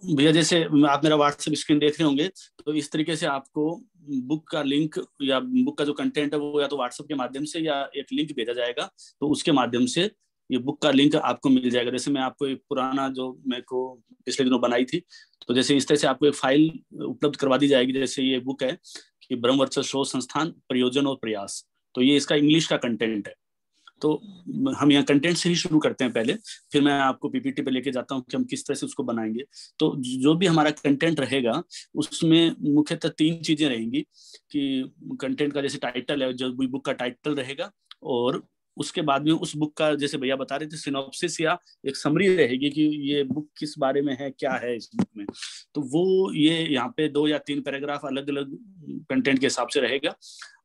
भैया जैसे आप मेरा व्हाट्सएप स्क्रीन देख रहे होंगे, तो इस तरीके से आपको बुक का लिंक या बुक का जो कंटेंट है वो या तो व्हाट्सएप के माध्यम से या एक लिंक भेजा जाएगा, तो उसके माध्यम से ये बुक का लिंक आपको मिल जाएगा। जैसे मैं आपको एक पुराना जो मेरे को पिछले दिनों बनाई थी, तो जैसे इस तरह से आपको एक फाइल उपलब्ध करवा दी जाएगी। जैसे ये बुक है कि ब्रह्म वर्चस्व शोध संस्थान प्रयोजन और प्रयास, तो ये इसका इंग्लिश का कंटेंट है। तो हम यहाँ कंटेंट से ही शुरू करते हैं पहले, फिर मैं आपको पीपीटी पे लेके जाता हूँ कि हम किस तरह से उसको बनाएंगे। तो जो भी हमारा कंटेंट रहेगा उसमें मुख्यतः तीन चीजें रहेंगी कि कंटेंट का जैसे टाइटल है, जो बुक का टाइटल रहेगा, और उसके बाद में उस बुक का जैसे भैया बता रहे थे सिनॉप्सिस या एक समरी रहेगी कि ये बुक किस बारे में है, क्या है इस बुक में। तो वो ये यहाँ पे 2 या 3 पैराग्राफ अलग अलग कंटेंट के हिसाब से रहेगा।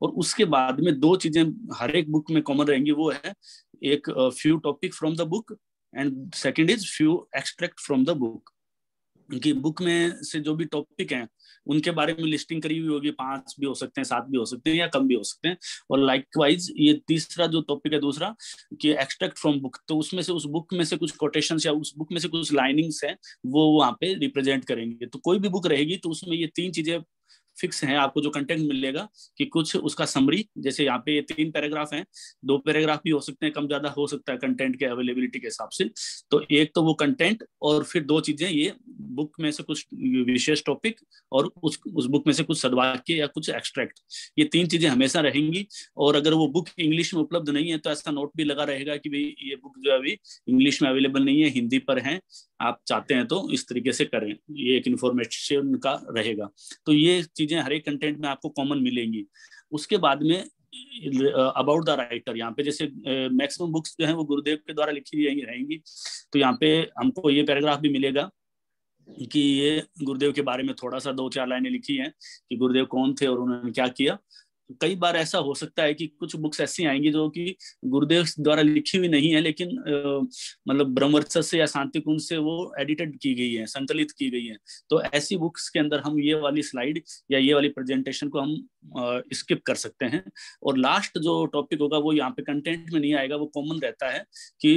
और उसके बाद में दो चीजें हर एक बुक में कॉमन रहेंगी, वो है एक few topic from the book and second is few extract from the book. उनकी बुक में से जो भी टॉपिक हैं उनके बारे में लिस्टिंग करी हुई होगी, 5 भी हो सकते हैं, 7 भी हो सकते हैं, या कम भी हो सकते हैं। और लाइकवाइज ये तीसरा जो टॉपिक है दूसरा कि एक्सट्रैक्ट फ्रॉम बुक, तो उसमें से उस बुक में से कुछ कोटेशंस या उस बुक में से कुछ लाइनिंग्स हैं वो वहाँ पे रिप्रेजेंट करेंगे। तो कोई भी बुक रहेगी तो उसमें ये तीन चीजें फिक्स है। आपको जो कंटेंट मिलेगा कि कुछ उसका समरी, जैसे यहाँ पे ये 3 पैराग्राफ हैं, 2 पैराग्राफ भी हो सकते हैं, कम ज्यादा हो सकता है कंटेंट के अवेलेबिलिटी के हिसाब से। तो एक तो वो कंटेंट, और फिर 2 चीजें ये बुक में से कुछ विशेष टॉपिक, और उस बुक में से कुछ सदवाक्य या कुछ एक्सट्रैक्ट, ये 3 चीजें हमेशा रहेंगी। और अगर वो बुक इंग्लिश में उपलब्ध नहीं है तो ऐसा नोट भी लगा रहेगा कि भाई ये बुक जो है अभी इंग्लिश में अवेलेबल नहीं है, हिंदी पर है, आप चाहते हैं तो इस तरीके से करें, ये एक इन्फॉर्मेशन का रहेगा। तो ये चीजें हर एक कंटेंट में आपको कॉमन मिलेंगी। उसके बाद में अबाउट द राइटर, यहाँ पे जैसे मैक्सिमम बुक्स जो है वो गुरुदेव के द्वारा लिखी रहेंगी, तो यहाँ पे हमको ये पैराग्राफ भी मिलेगा कि ये गुरुदेव के बारे में थोड़ा सा 2-4 लाइनें लिखी हैं कि गुरुदेव कौन थे और उन्होंने क्या किया। कई बार ऐसा हो सकता है कि कुछ बुक्स ऐसी आएंगी जो कि गुरुदेव द्वारा लिखी हुई नहीं है, लेकिन मतलब ब्रह्मवर्चस्व से या शांति कुंज से वो एडिटेड की गई है, संकलित की गई है। तो ऐसी बुक्स के अंदर हम ये वाली स्लाइड या ये वाली प्रेजेंटेशन को हम स्किप कर सकते हैं। और लास्ट जो टॉपिक होगा वो यहाँ पे कंटेंट में नहीं आएगा, वो कॉमन रहता है कि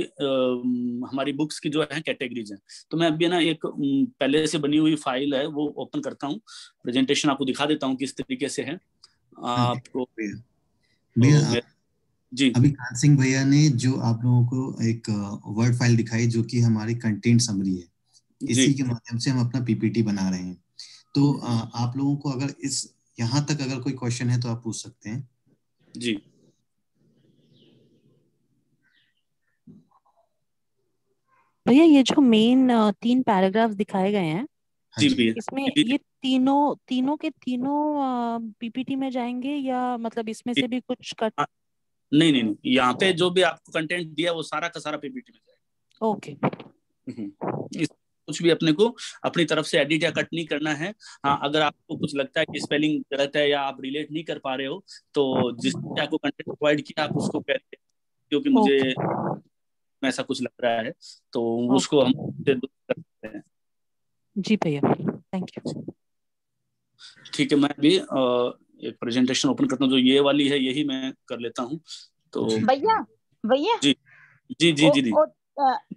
हमारी बुक्स की जो है कैटेगरीज हैं। तो मैं अभी ना एक पहले से बनी हुई फाइल है वो ओपन करता हूँ, प्रेजेंटेशन आपको दिखा देता हूँ किस तरीके से है आपको। भैया जी अभी कान सिंह भैया ने जो आप लोगों को एक वर्ड फाइल दिखाई जो कि हमारी कंटेंट समरी है, इसी के माध्यम से हम अपना पीपीटी बना रहे हैं। तो आप लोगों को अगर इस यहाँ तक अगर कोई क्वेश्चन है तो आप पूछ सकते हैं। जी भैया ये जो मेन 3 पैराग्राफ दिखाए गए हैं, जी भैया, इसमें ये तीनों के तीनों पीपीटी में जाएंगे या मतलब इसमें से भी कुछ कट? नहीं नहीं नहीं, यहाँ पे जो भी आपको कंटेंट दिया वो सारा का सारा पीपीटी में जाएगा। ओके। कुछ भी अपने को अपनी तरफ से एडिट या कट नहीं करना है। हाँ, अगर आपको कुछ लगता है कि स्पेलिंग गलत है या आप रिलेट नहीं कर पा रहे हो तो जिसने आपको कंटेंट प्रोवाइड किया आप उसको कह रहे क्योंकि मुझे ऐसा कुछ लग रहा है, तो उसको हम दूर कर सकते हैं। जी भैया, थैंक यू। ठीक है, मैं भी एक प्रेजेंटेशन ओपन करता हूँ, जो ये वाली है यही मैं कर लेता हूँ। तो भैया जी जी जी जी जी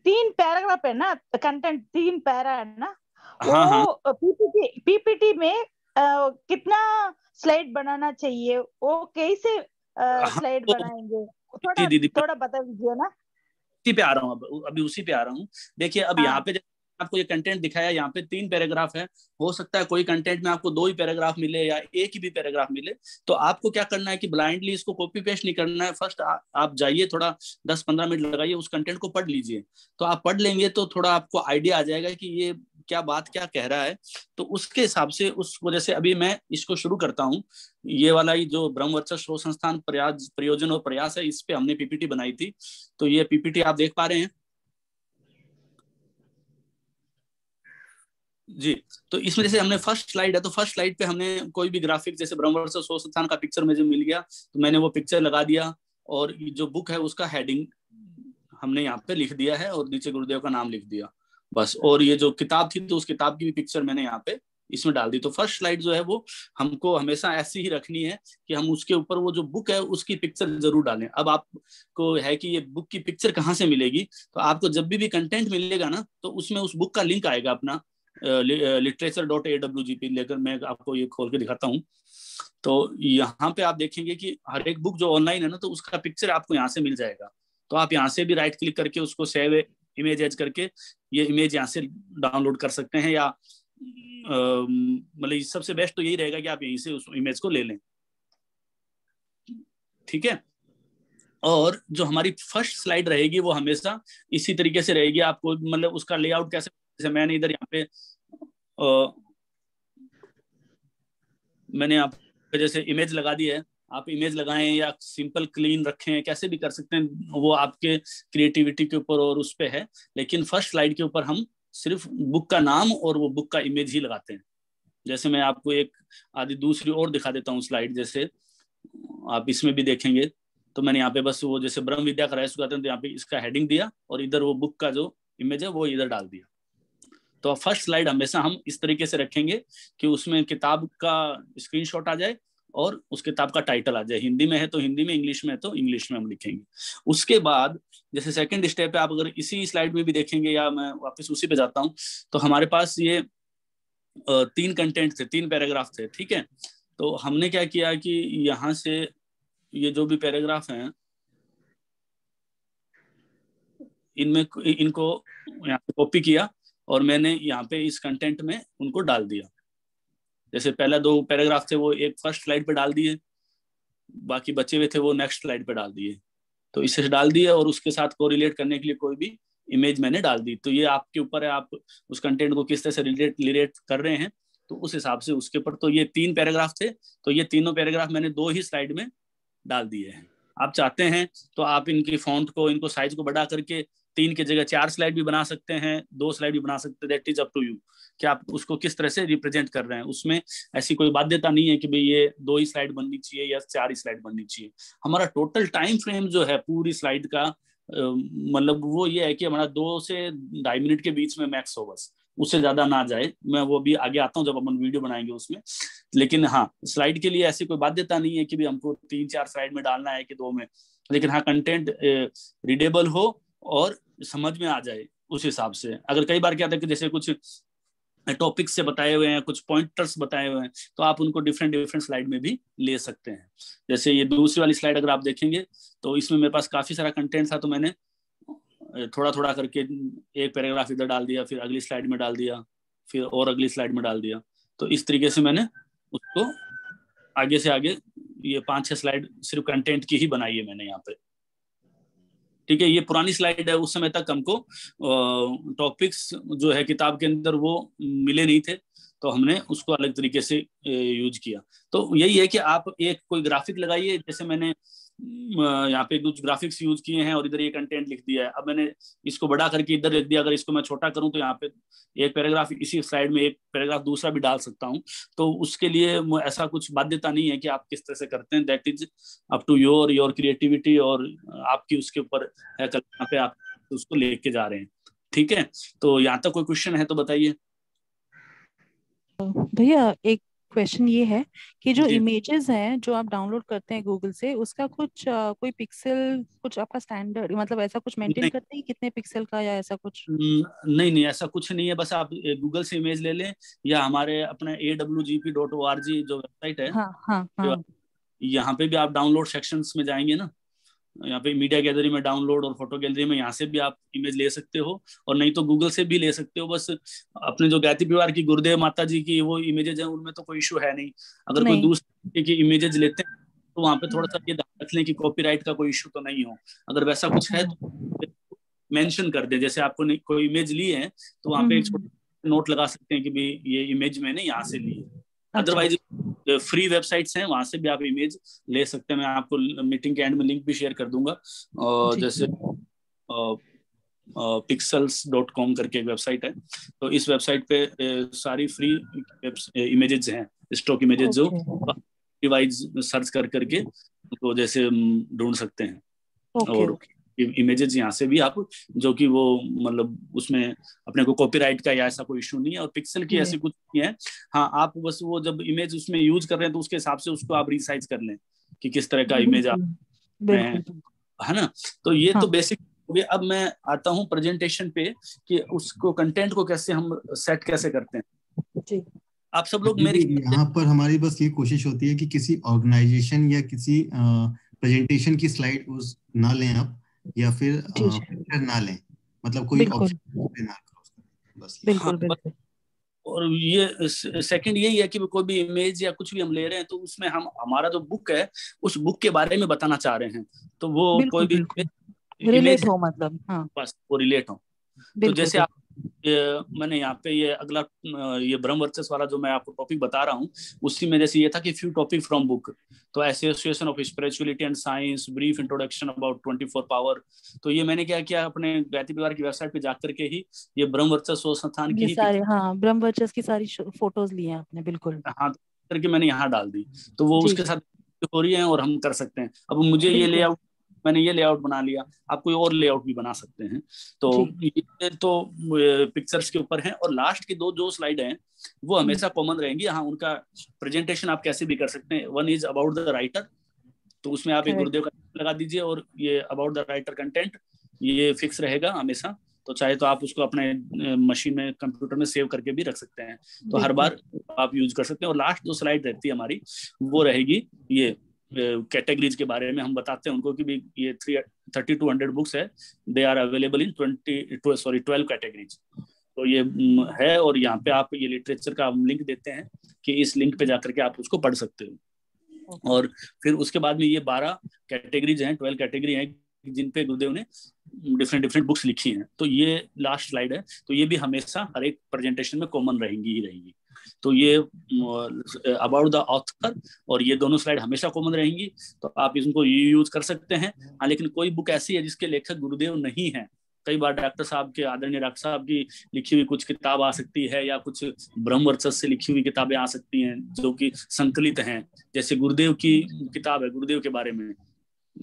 3 पैराग्राफ है ना, कंटेंट 3 पैरा है ना, हाँ हाँ, वो पीपीटी में कितना स्लाइड बनाना चाहिए, वो कैसे स्लाइड बनाएंगे, थोड़ा बता दीजिए ना। उसी पे आ रहा हूँ, अभी उसी पे आ रहा हूँ। देखिए अब यहाँ पे आपको ये कंटेंट दिखाया, यहाँ पे 3 पैराग्राफ है। हो सकता है कोई कंटेंट में आपको 2 ही पैराग्राफ मिले या एक ही भी पैराग्राफ मिले, तो आपको क्या करना है कि ब्लाइंडली इसको कॉपी पेस्ट नहीं करना है। फर्स्ट आप जाइए, थोड़ा 10-15 मिनट लगाइए, उस कंटेंट को पढ़ लीजिए। तो आप पढ़ लेंगे तो थोड़ा आपको आइडिया आ जाएगा कि ये क्या बात क्या कह रहा है। तो उसके हिसाब से उस वजह से अभी मैं इसको शुरू करता हूँ। ये वाला ही जो ब्रह्म वर्चस्व शोध संस्थान प्रयोजन और प्रयास है, इस पे हमने पीपीटी बनाई थी। तो ये पीपीटी आप देख पा रहे हैं जी। तो इसमें जैसे हमने फर्स्ट स्लाइड है, तो फर्स्ट स्लाइड पे हमने कोई भी ग्राफिक, जैसे ब्रह्म वर्चस्व शोध संस्थान का पिक्चर मुझे मिल गया तो मैंने वो पिक्चर लगा दिया, और जो बुक है उसका हेडिंग हमने यहाँ पे लिख दिया है और नीचे गुरुदेव का नाम लिख दिया बस। और ये जो किताब थी तो उस किताब की भी पिक्चर मैंने यहाँ पे इसमें डाल दी। तो फर्स्ट स्लाइड जो है वो हमको हमेशा ऐसी ही रखनी है कि हम उसके ऊपर वो जो बुक है उसकी पिक्चर जरूर डालें। अब आपको है कि ये बुक की पिक्चर कहाँ से मिलेगी, तो आपको जब भी कंटेंट मिलेगा ना तो उसमें उस बुक का लिंक आएगा अपना, literature.awgp लेकर मैं आपको ये खोल के दिखाता हूँ। तो यहाँ पे आप देखेंगे कि हर एक बुक जो ऑनलाइन है ना, तो उसका पिक्चर आपको यहाँ से मिल जाएगा। तो आप यहाँ से भी राइट क्लिक करके उसको सेव इमेज एज करके ये इमेज यहाँ से डाउनलोड कर सकते हैं, या मतलब सबसे बेस्ट तो यही रहेगा कि आप यहीं से उस इमेज को ले लें। ठीक है। और जो हमारी फर्स्ट स्लाइड रहेगी वो हमेशा इसी तरीके से रहेगी। आपको मतलब उसका लेआउट कैसे, जैसे मैंने इधर यहाँ पे मैंने यहाँ पे जैसे इमेज लगा दी है, आप इमेज लगाएं या सिंपल क्लीन रखें, कैसे भी कर सकते हैं, वो आपके क्रिएटिविटी के ऊपर और उस पे है। लेकिन फर्स्ट स्लाइड के ऊपर हम सिर्फ बुक का नाम और वो बुक का इमेज ही लगाते हैं। जैसे मैं आपको एक आदि दूसरी और दिखा देता हूँ स्लाइड, जैसे आप इसमें भी देखेंगे। तो मैंने यहाँ पे बस वो जैसे ब्रह्म विद्या का रहस्य कहते हैं, तो यहाँ पे इसका हेडिंग दिया और इधर वो बुक का जो इमेज है वो इधर डाल दिया। तो फर्स्ट स्लाइड हमेशा हम इस तरीके से रखेंगे कि उसमें किताब का स्क्रीनशॉट आ जाए और उस किताब का टाइटल आ जाए। हिंदी में है तो हिंदी में, इंग्लिश में है तो इंग्लिश में हम लिखेंगे। उसके बाद जैसे सेकंड स्टेप है, आप अगर इसी स्लाइड में भी देखेंगे या मैं वापस उसी पे जाता हूँ, तो हमारे पास ये 3 कंटेंट थे, 3 पैराग्राफ थे। ठीक है। तो हमने क्या किया कि यहाँ से ये जो भी पैराग्राफ हैं इनको यहाँ पे कॉपी किया और मैंने यहाँ पे इस कंटेंट में उनको डाल दिया। जैसे पहला 2 पैराग्राफ थे वो एक फर्स्ट स्लाइड पे डाल दिए, बाकी बचे हुए थे वो नेक्स्ट स्लाइड पे डाल दिए। तो इसे डाल दिए और उसके साथ कोरिलेट करने के लिए कोई भी इमेज मैंने डाल दी। तो ये आपके ऊपर है, आप उस कंटेंट को किस तरह से रिलेट कर रहे हैं, तो उस हिसाब से उसके ऊपर। तो ये 3 पैराग्राफ थे, तो ये तीनों पैराग्राफ मैंने 2 ही स्लाइड में डाल दिए हैं। आप चाहते हैं तो आप इनकी फॉन्ट को, इनको साइज को बढ़ा करके 3 की जगह 4 स्लाइड भी बना सकते हैं, 2 स्लाइड भी बना सकते हैं। That is up to you कि आप उसको किस तरह से रिप्रेजेंट कर रहे हैं। उसमें ऐसी कोई बाध्यता नहीं है कि भाई ये 2 ही स्लाइड बननी चाहिए या 4 ही स्लाइड बननी चाहिए। हमारा टोटल टाइम फ्रेम जो है पूरी स्लाइड का मतलब वो ये है कि हमारा 2 से 2.5 मिनट के बीच में मैक्स हो, बस उससे ज्यादा ना जाए। मैं वो भी आगे आता हूँ जब अपन वीडियो बनाएंगे उसमें। लेकिन हाँ, स्लाइड के लिए ऐसी कोई बाध्यता नहीं है कि भी हमको 3-4 स्लाइड में डालना है कि 2 में। लेकिन हाँ, कंटेंट रीडेबल हो और समझ में आ जाए उस हिसाब से। अगर कई बार क्या था कि जैसे कुछ टॉपिक्स से बताए हुए हैं, कुछ पॉइंटर्स बताए हुए हैं, तो आप उनको डिफरेंट स्लाइड में भी ले सकते हैं। जैसे ये दूसरी वाली स्लाइड अगर आप देखेंगे तो इसमें मेरे पास काफी सारा कंटेंट था, तो मैंने थोड़ा करके एक पैराग्राफ इधर डाल दिया, फिर अगली स्लाइड में डाल दिया, फिर और अगली स्लाइड में डाल दिया। तो इस तरीके से मैंने उसको आगे से आगे ये 5-6 स्लाइड सिर्फ कंटेंट की ही बनाई है मैंने यहाँ पे। ठीक है। ये पुरानी स्लाइड है, उस समय तक हमको टॉपिक्स जो है किताब के अंदर वो मिले नहीं थे, तो हमने उसको अलग तरीके से यूज किया। तो यही है कि आप एक कोई ग्राफिक लगाइए, जैसे मैंने यहाँ पे कुछ ग्राफिक्स यूज किए हैं और इधर ये कंटेंट लिख दिया है। अब मैंने इसको बड़ा करके इधर लिख दिया, अगर इसको मैं छोटा करूं तो यहाँ पे एक पैराग्राफ इसी स्लाइड में एक पैराग्राफ दूसरा भी डाल सकता हूँ। तो उसके लिए ऐसा कुछ बाध्यता नहीं है कि आप किस तरह से करते हैं। That is up to your creativity और आपकी उसके ऊपर है कल्पना पे आप उसको लेके जा रहे हैं। ठीक है। तो यहाँ तक कोई क्वेश्चन है तो बताइए भैया। एक क्वेश्चन ये है कि जो इमेजेस हैं जो आप डाउनलोड करते हैं गूगल से, उसका कुछ कोई पिक्सल, कुछ आपका स्टैंडर्ड मतलब ऐसा कुछ मेंटेन करते हैं कितने पिक्सल का या ऐसा कुछ? नहीं, ऐसा कुछ नहीं है। बस आप गूगल से इमेज ले लें या हमारे अपने awgp.org जो वेबसाइट है, हाँ। यहाँ पे भी आप डाउनलोड सेक्शंस में जाएंगे ना, यहाँ पे मीडिया गैलरी में डाउनलोड और फोटो गैलरी में, यहाँ से भी आप इमेज ले सकते हो, और नहीं तो गूगल से भी ले सकते हो। बस अपने जो गायत्री परिवार की गुरुदेव माता जी की वो इमेजेज हैं, उनमें तो कोई इशू है नहीं। अगर कोई दूसरे की इमेजेज लेते हैं तो वहाँ पे थोड़ा सा ये ध्यान रख लें कि कॉपीराइट का कोई इशू तो नहीं हो। अगर वैसा कुछ है तो मेंशन कर दें। जैसे आपको कोई इमेज ली है तो वहाँ पे एक छोटा नोट लगा सकते हैं कि भाई ये इमेज मैंने यहाँ से ली है। अदरवाइज फ्री वेबसाइट्स हैं, वहां से भी आप इमेज ले सकते हैं। मैं आपको मीटिंग के एंड में लिंक भी शेयर कर दूंगा। जैसे pixels.com करके एक वेबसाइट है, तो इस वेबसाइट पे सारी फ्री इमेजेस हैं, स्टॉक इमेजेस जो डिवाइस सर्च करके तो जैसे ढूंढ सकते हैं। और इमेजेस यहाँ से भी आप, जो कि वो मतलब उसमें अपने को कॉपीराइट का या ऐसा कोई इशू नहीं है, और पिक्सल की ऐसी कुछ नहीं है। हाँ, आप बस वो जब इमेज उसमें यूज कर रहे हैं तो उसके हिसाब से उसको आप रिसाइज कर लें कि किस तरह का इमेज आप है ना। तो ये तो बेसिक अब मैं आता हूँ प्रेजेंटेशन पे कि उसको कंटेंट को कैसे हम सेट कैसे करते हैं। जी। आप सब लोग मेरे यहाँ पर हमारी बस ये कोशिश होती है कि किसी ऑर्गेनाइजेशन या किसी प्रेजेंटेशन की स्लाइड उस ना लें आप, या फिर पिक्चर ना लें, मतलब कोई ऑप्शन ना बस। बिल्कुल बिल्कुल। और ये सेकंड यही है कि कोई भी इमेज या कुछ भी हम ले रहे हैं तो उसमें हम हमारा जो बुक है उस बुक के बारे में बताना चाह रहे हैं, तो वो कोई भी रिलेट हो, मतलब हाँ बस वो रिलेट हो। तो जैसे आप मैंने यहाँ पे ये अगला ये ब्रह्म वर्चस्व वाला जो मैं आपको टॉपिक बता रहा हूँ उसी में जैसे ये था कि फ्यू टॉपिक फ्रॉम बुक, तो association of spirituality and science, brief introduction about 24 power. तो ये मैंने क्या किया, अपने गायत्री परिवार की वेबसाइट पे जाकर के ही ये ब्रह्म वर्चस्व संस्थान की ये ही सारे, हाँ, ब्रह्म वर्चस्व की सारी फोटोज लिए हैं आपने, बिल्कुल हाँ करके मैंने यहाँ डाल दी, तो वो उसके साथ हो रही है और हम कर सकते हैं। अब मुझे ये लेआउट, मैंने ये लेआउट बना लिया, आप कोई और लेआउट भी बना सकते हैं। तो ये तो पिक्चर्स के ऊपर है। और लास्ट की दो जो स्लाइड हैं वो हमेशा कॉमन रहेंगी। हाँ, उनका प्रेजेंटेशन आप कैसे भी कर सकते हैं। One is about the writer, तो उसमें आप एक गुरुदेव का लगा दीजिए, और ये अबाउट द राइटर कंटेंट ये फिक्स रहेगा हमेशा। तो चाहे तो आप उसको अपने मशीन में, कंप्यूटर में सेव करके भी रख सकते हैं, तो हर बार आप यूज कर सकते हैं। और लास्ट जो स्लाइड रहती है हमारी वो रहेगी ये कैटेगरीज के बारे में। हम बताते हैं उनको कि भी ये 3200 बुक्स है, they are available in 12 categories. तो ये है, और यहाँ पे आप ये लिटरेचर का लिंक देते हैं कि इस लिंक पे जाकर के आप उसको पढ़ सकते हो। और फिर उसके बाद में ये 12 कैटेगरीज हैं, 12 कैटेगरी हैं जिन पे गुरुदेव ने डिफरेंट बुक्स लिखी हैं। तो ये लास्ट स्लाइड है, तो ये भी हमेशा हर एक प्रेजेंटेशन में कॉमन रहेंगी ही रहेंगी। तो ये अबाउट द ऑथर और ये दोनों स्लाइड हमेशा कॉमन रहेंगी, तो आप इनको यूज कर सकते हैं। हाँ, लेकिन कोई बुक ऐसी है जिसके लेखक गुरुदेव नहीं है, कई बार डॉक्टर साहब के, आदरणीय डॉक्टर साहब की लिखी हुई कुछ किताब आ सकती है, या कुछ ब्रह्म वर्चस्व से लिखी हुई किताबें आ सकती हैं जो कि संकलित हैं। जैसे गुरुदेव की किताब है गुरुदेव के बारे में,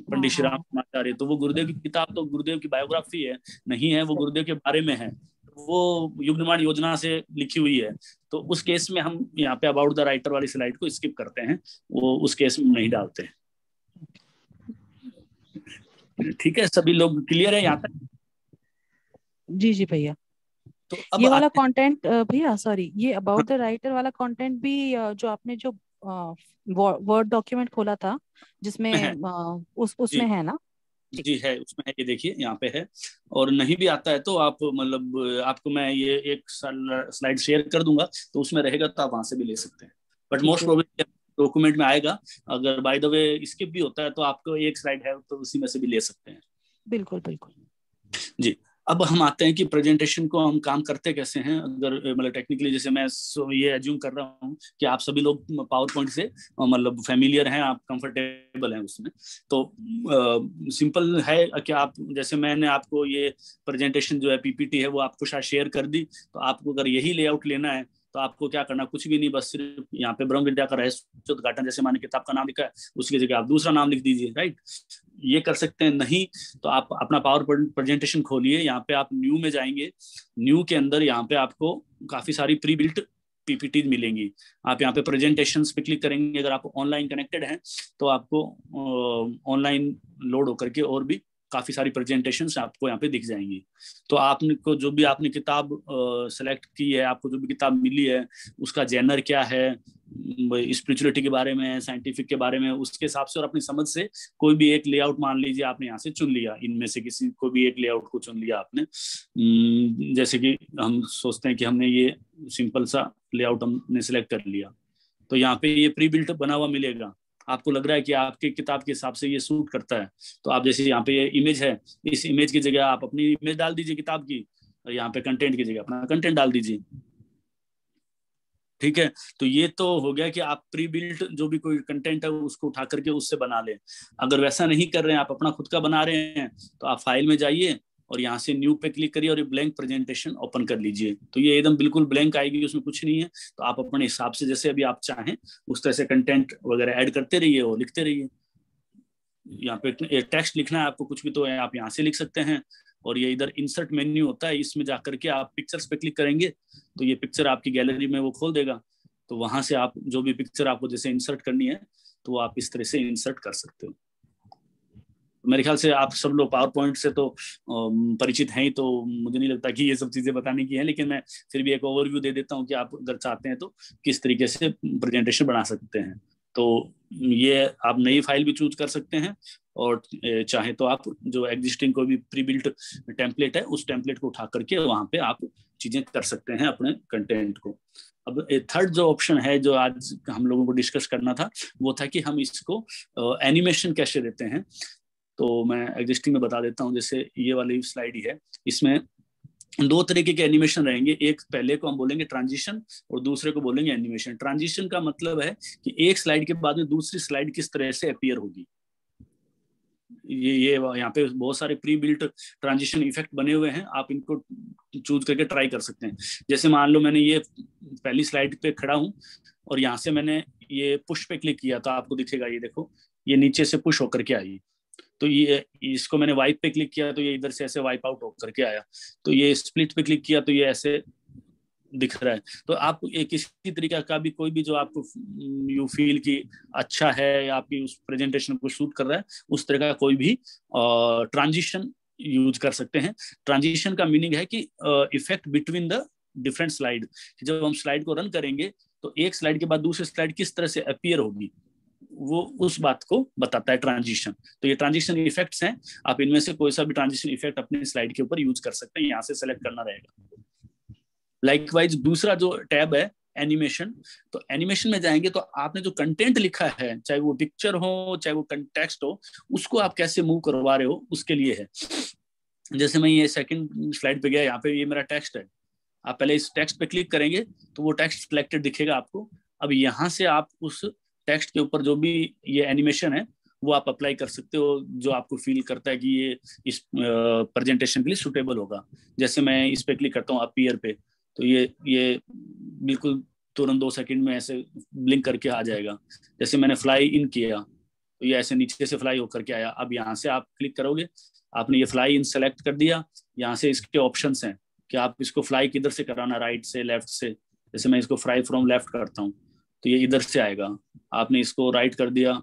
पंडित श्री राम आचार्य, तो वो गुरुदेव की किताब तो गुरुदेव की बायोग्राफी है, नहीं है, वो गुरुदेव के बारे में है, वो युग निर्माण योजना से लिखी हुई है। तो उस केस में हम यहाँ पे अबाउट द राइटर वाली स्लाइड को स्किप करते हैं, वो उस केस में नहीं डालते हैं। ठीक है, सभी लोग क्लियर है यहाँ तक? जी जी भैया। तो अब ये वाला कंटेंट भैया, सॉरी, ये अबाउट द राइटर वाला कंटेंट भी जो आपने जो वर्ड डॉक्यूमेंट खोला था जिसमें उसमें है ना? जी है, उसमें है, ये देखिए यहाँ पे है। और नहीं भी आता है तो आप मतलब आपको मैं ये एक स्लाइड शेयर कर दूंगा, तो उसमें रहेगा, तो आप वहां से भी ले सकते हैं। बट मोस्ट प्रोबेबली डॉक्यूमेंट में आएगा। अगर बाय द वे स्किप भी होता है तो आपको एक स्लाइड है तो उसी में से भी ले सकते हैं। बिल्कुल बिल्कुल जी। अब हम आते हैं कि प्रेजेंटेशन को हम काम करते कैसे हैं। अगर मतलब टेक्निकली, जैसे मैं ये एज्यूम कर रहा हूँ कि आप सभी लोग पावर पॉइंट से मतलब फैमिलियर हैं, आप कंफर्टेबल हैं उसमें, तो सिंपल है कि आप, जैसे मैंने आपको ये प्रेजेंटेशन जो है पीपीटी है वो आपको शायद शेयर कर दी, तो आपको अगर यही लेआउट लेना है तो आपको क्या करना, कुछ भी नहीं, बस सिर्फ यहाँ पे ब्रह्म विद्या का रहस्योद्घाटन जैसे मैंने किताब का नाम लिखा है उसकी जगह आप दूसरा नाम लिख दीजिए, राइट। ये कर सकते हैं। नहीं तो आप अपना पावर प्रेजेंटेशन खोलिए, यहाँ पे आप न्यू में जाएंगे, न्यू के अंदर यहाँ पे आपको काफी सारी प्री बिल्ट पीपीटी मिलेंगी। आप यहाँ पे प्रेजेंटेशंस पे क्लिक करेंगे, अगर आप ऑनलाइन कनेक्टेड हैं तो आपको ऑनलाइन लोड होकर के और भी काफी सारी प्रेजेंटेशंस आपको यहाँ पे दिख जाएंगी। तो आपने को जो भी आपने किताब सेलेक्ट की है, आपको जो भी किताब मिली है उसका जेनर क्या है, स्पिरिचुअलिटी के बारे में, साइंटिफिक के बारे में, उसके हिसाब से और अपनी समझ से कोई भी एक लेआउट मान लीजिए आपने यहाँ से चुन लिया, इनमें से किसी को भी एक लेआउट को चुन लिया आपने। जैसे कि हम सोचते हैं कि हमने ये सिंपल सा लेआउट हमने सिलेक्ट कर लिया, तो यहाँ पे ये प्री बिल्ट बना हुआ मिलेगा। आपको लग रहा है कि आपके किताब के हिसाब से ये सूट करता है, तो आप जैसे यहाँ पे ये इमेज है, इस इमेज की जगह आप अपनी इमेज डाल दीजिए किताब की, और यहाँ पे कंटेंट की जगह अपना कंटेंट डाल दीजिए। ठीक है, तो ये तो हो गया कि आप प्री बिल्ट जो भी कोई कंटेंट है उसको उठा करके उससे बना लें। अगर वैसा नहीं कर रहे हैं, आप अपना खुद का बना रहे हैं, तो आप फाइल में जाइए और यहाँ से न्यू पे क्लिक करिए और ये ब्लैंक प्रेजेंटेशन ओपन कर लीजिए। तो ये एकदम बिल्कुल ब्लैंक आएगी, उसमें कुछ नहीं है। तो आप अपने हिसाब से जैसे अभी आप चाहें उस तरह से कंटेंट वगैरह ऐड करते रहिए और लिखते रहिए। यहाँ पे टेक्स्ट लिखना है आपको कुछ भी, तो आप यहाँ से लिख सकते हैं। और ये इधर इंसर्ट मेन्यू होता है, इसमें जाकर के आप पिक्चर्स पे क्लिक करेंगे तो ये पिक्चर आपकी गैलरी में वो खोल देगा। तो वहां से आप जो भी पिक्चर आपको जैसे इंसर्ट करनी है तो आप इस तरह से इंसर्ट कर सकते हो। मेरे ख्याल से आप सब लोग पावर पॉइंट से तो परिचित हैं ही, तो मुझे नहीं लगता कि ये सब चीजें बताने की है, लेकिन मैं फिर भी एक ओवरव्यू दे देता हूँ कि आप अगर चाहते हैं तो किस तरीके से प्रेजेंटेशन बना सकते हैं। तो ये आप नई फाइल भी चूज कर सकते हैं, और चाहे तो आप जो एग्जिस्टिंग कोई भी प्री बिल्ट टेम्पलेट है उस टेम्पलेट को उठा करके वहां पे आप चीजें कर सकते हैं अपने कंटेंट को। अब थर्ड जो ऑप्शन है जो आज हम लोगों को डिस्कस करना था, वो था कि हम इसको एनिमेशन कैसे देते हैं। तो मैं एग्जिस्टिंग में बता देता हूँ, जैसे ये वाली स्लाइड ही है, इसमें दो तरीके के एनिमेशन रहेंगे। एक पहले को हम बोलेंगे ट्रांजिशन और दूसरे को बोलेंगे एनिमेशन। ट्रांजिशन का मतलब है कि एक स्लाइड के बाद में दूसरी स्लाइड किस तरह से अपीयर होगी। ये यहाँ पे बहुत सारे प्री बिल्ट ट्रांजिशन इफेक्ट बने हुए हैं, आप इनको चूज करके ट्राई कर सकते हैं। जैसे मान लो मैंने ये पहली स्लाइड पे खड़ा हूँ और यहाँ से मैंने ये पुश पे क्लिक किया तो आपको दिखेगा, ये देखो ये नीचे से पुश होकर के आई। तो ये इसको मैंने वाइप पे क्लिक किया तो ये इधर से ऐसे वाइप आउट होकर के आया। तो ये स्प्लिट पे क्लिक किया तो ये ऐसे दिख रहा है। तो आप किसी तरीके का भी कोई भी जो आपको यू फील कि अच्छा है या आपकी उस प्रेजेंटेशन को शूट कर रहा है, उस तरह का कोई भी ट्रांजिशन यूज कर सकते हैं। ट्रांजिशन का मीनिंग है कि effect between the different slide. जब हम स्लाइड को रन करेंगे तो एक स्लाइड के बाद दूसरी स्लाइड किस तरह से अपीयर होगी, वो उस बात को बताता है ट्रांजिशन। तो ये ट्रांजिशन इफेक्ट्स हैं, आप इनमें से कोई सा भी ट्रांजिशन इफेक्ट अपने स्लाइड के ऊपर यूज कर सकते हैं, यहाँ से सेलेक्ट करना रहेगा। लाइकवाइज दूसरा जो टैब है एनिमेशन, तो एनिमेशन में जाएंगे तो आपने जो कंटेंट लिखा है, चाहे वो पिक्चर हो चाहे वो टेक्स्ट हो, उसको आप कैसे मूव करवा रहे हो उसके लिए है। जैसे मैं ये सेकंड स्लाइड पे गया, यहाँ पे ये मेरा टेक्स्ट है, आप पहले इस टेक्स्ट पे क्लिक करेंगे तो वो टेक्स्ट सिलेक्टेड दिखेगा आपको। अब यहाँ से आप उस टेक्स्ट के ऊपर जो भी ये एनिमेशन है वो आप अप्लाई कर सकते हो, जो आपको फील करता है कि ये इस प्रेजेंटेशन के लिए सुटेबल होगा। जैसे मैं इस पे क्लिक करता हूँ अपीयर पे, तो ये बिल्कुल तुरंत 2 सेकंड में ऐसे ब्लिंक करके आ जाएगा। जैसे मैंने फ्लाई इन किया तो ये ऐसे नीचे से फ्लाई होकर के आया। अब यहाँ से आप क्लिक करोगे, आपने ये फ्लाई इन सेलेक्ट कर दिया, यहाँ से इसके ऑप्शंस हैं कि आप इसको फ्लाई किधर से कराना, राइट से लेफ्ट से। जैसे मैं इसको फ्लाई फ्रॉम लेफ्ट करता हूँ तो ये इधर से आएगा, आपने इसको राइट कर दिया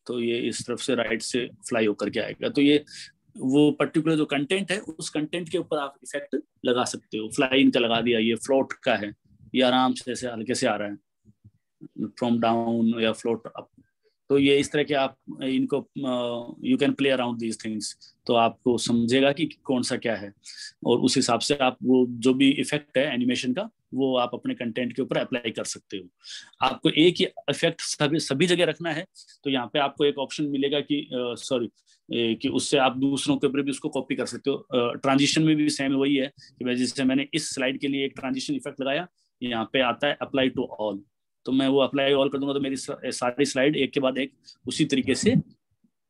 तो ये इस तरफ से राइट से फ्लाई होकर के आएगा। तो ये वो पर्टिकुलर जो कंटेंट है उस कंटेंट के ऊपर आप इफेक्ट लगा सकते हो। फ्लाई इन का लगा दिया, ये फ्लोट का है, ये आराम से ऐसे हल्के से आ रहा है फ्रॉम डाउन या फ्लोट अप। तो ये इस तरह के आप इनको you can play around these things, तो आपको समझेगा कि कौन सा क्या है, और उस हिसाब से आप वो जो भी इफेक्ट है एनिमेशन का वो आप अपने कंटेंट के ऊपर अप्लाई कर सकते हो। आपको एक ही इफेक्ट सभी जगह रखना है तो यहाँ पे आपको एक ऑप्शन मिलेगा कि उससे आप दूसरों के ऊपर भी उसको कॉपी कर सकते हो। ट्रांजिशन में भी सेम वही है कि जैसे मैंने इस स्लाइड के लिए एक ट्रांजिशन इफेक्ट लगाया, यहाँ पे आता है अप्लाई टू ऑल, तो मैं वो अप्लाई ऑल कर दूंगा तो मेरी सारी स्लाइड एक के बाद एक उसी तरीके से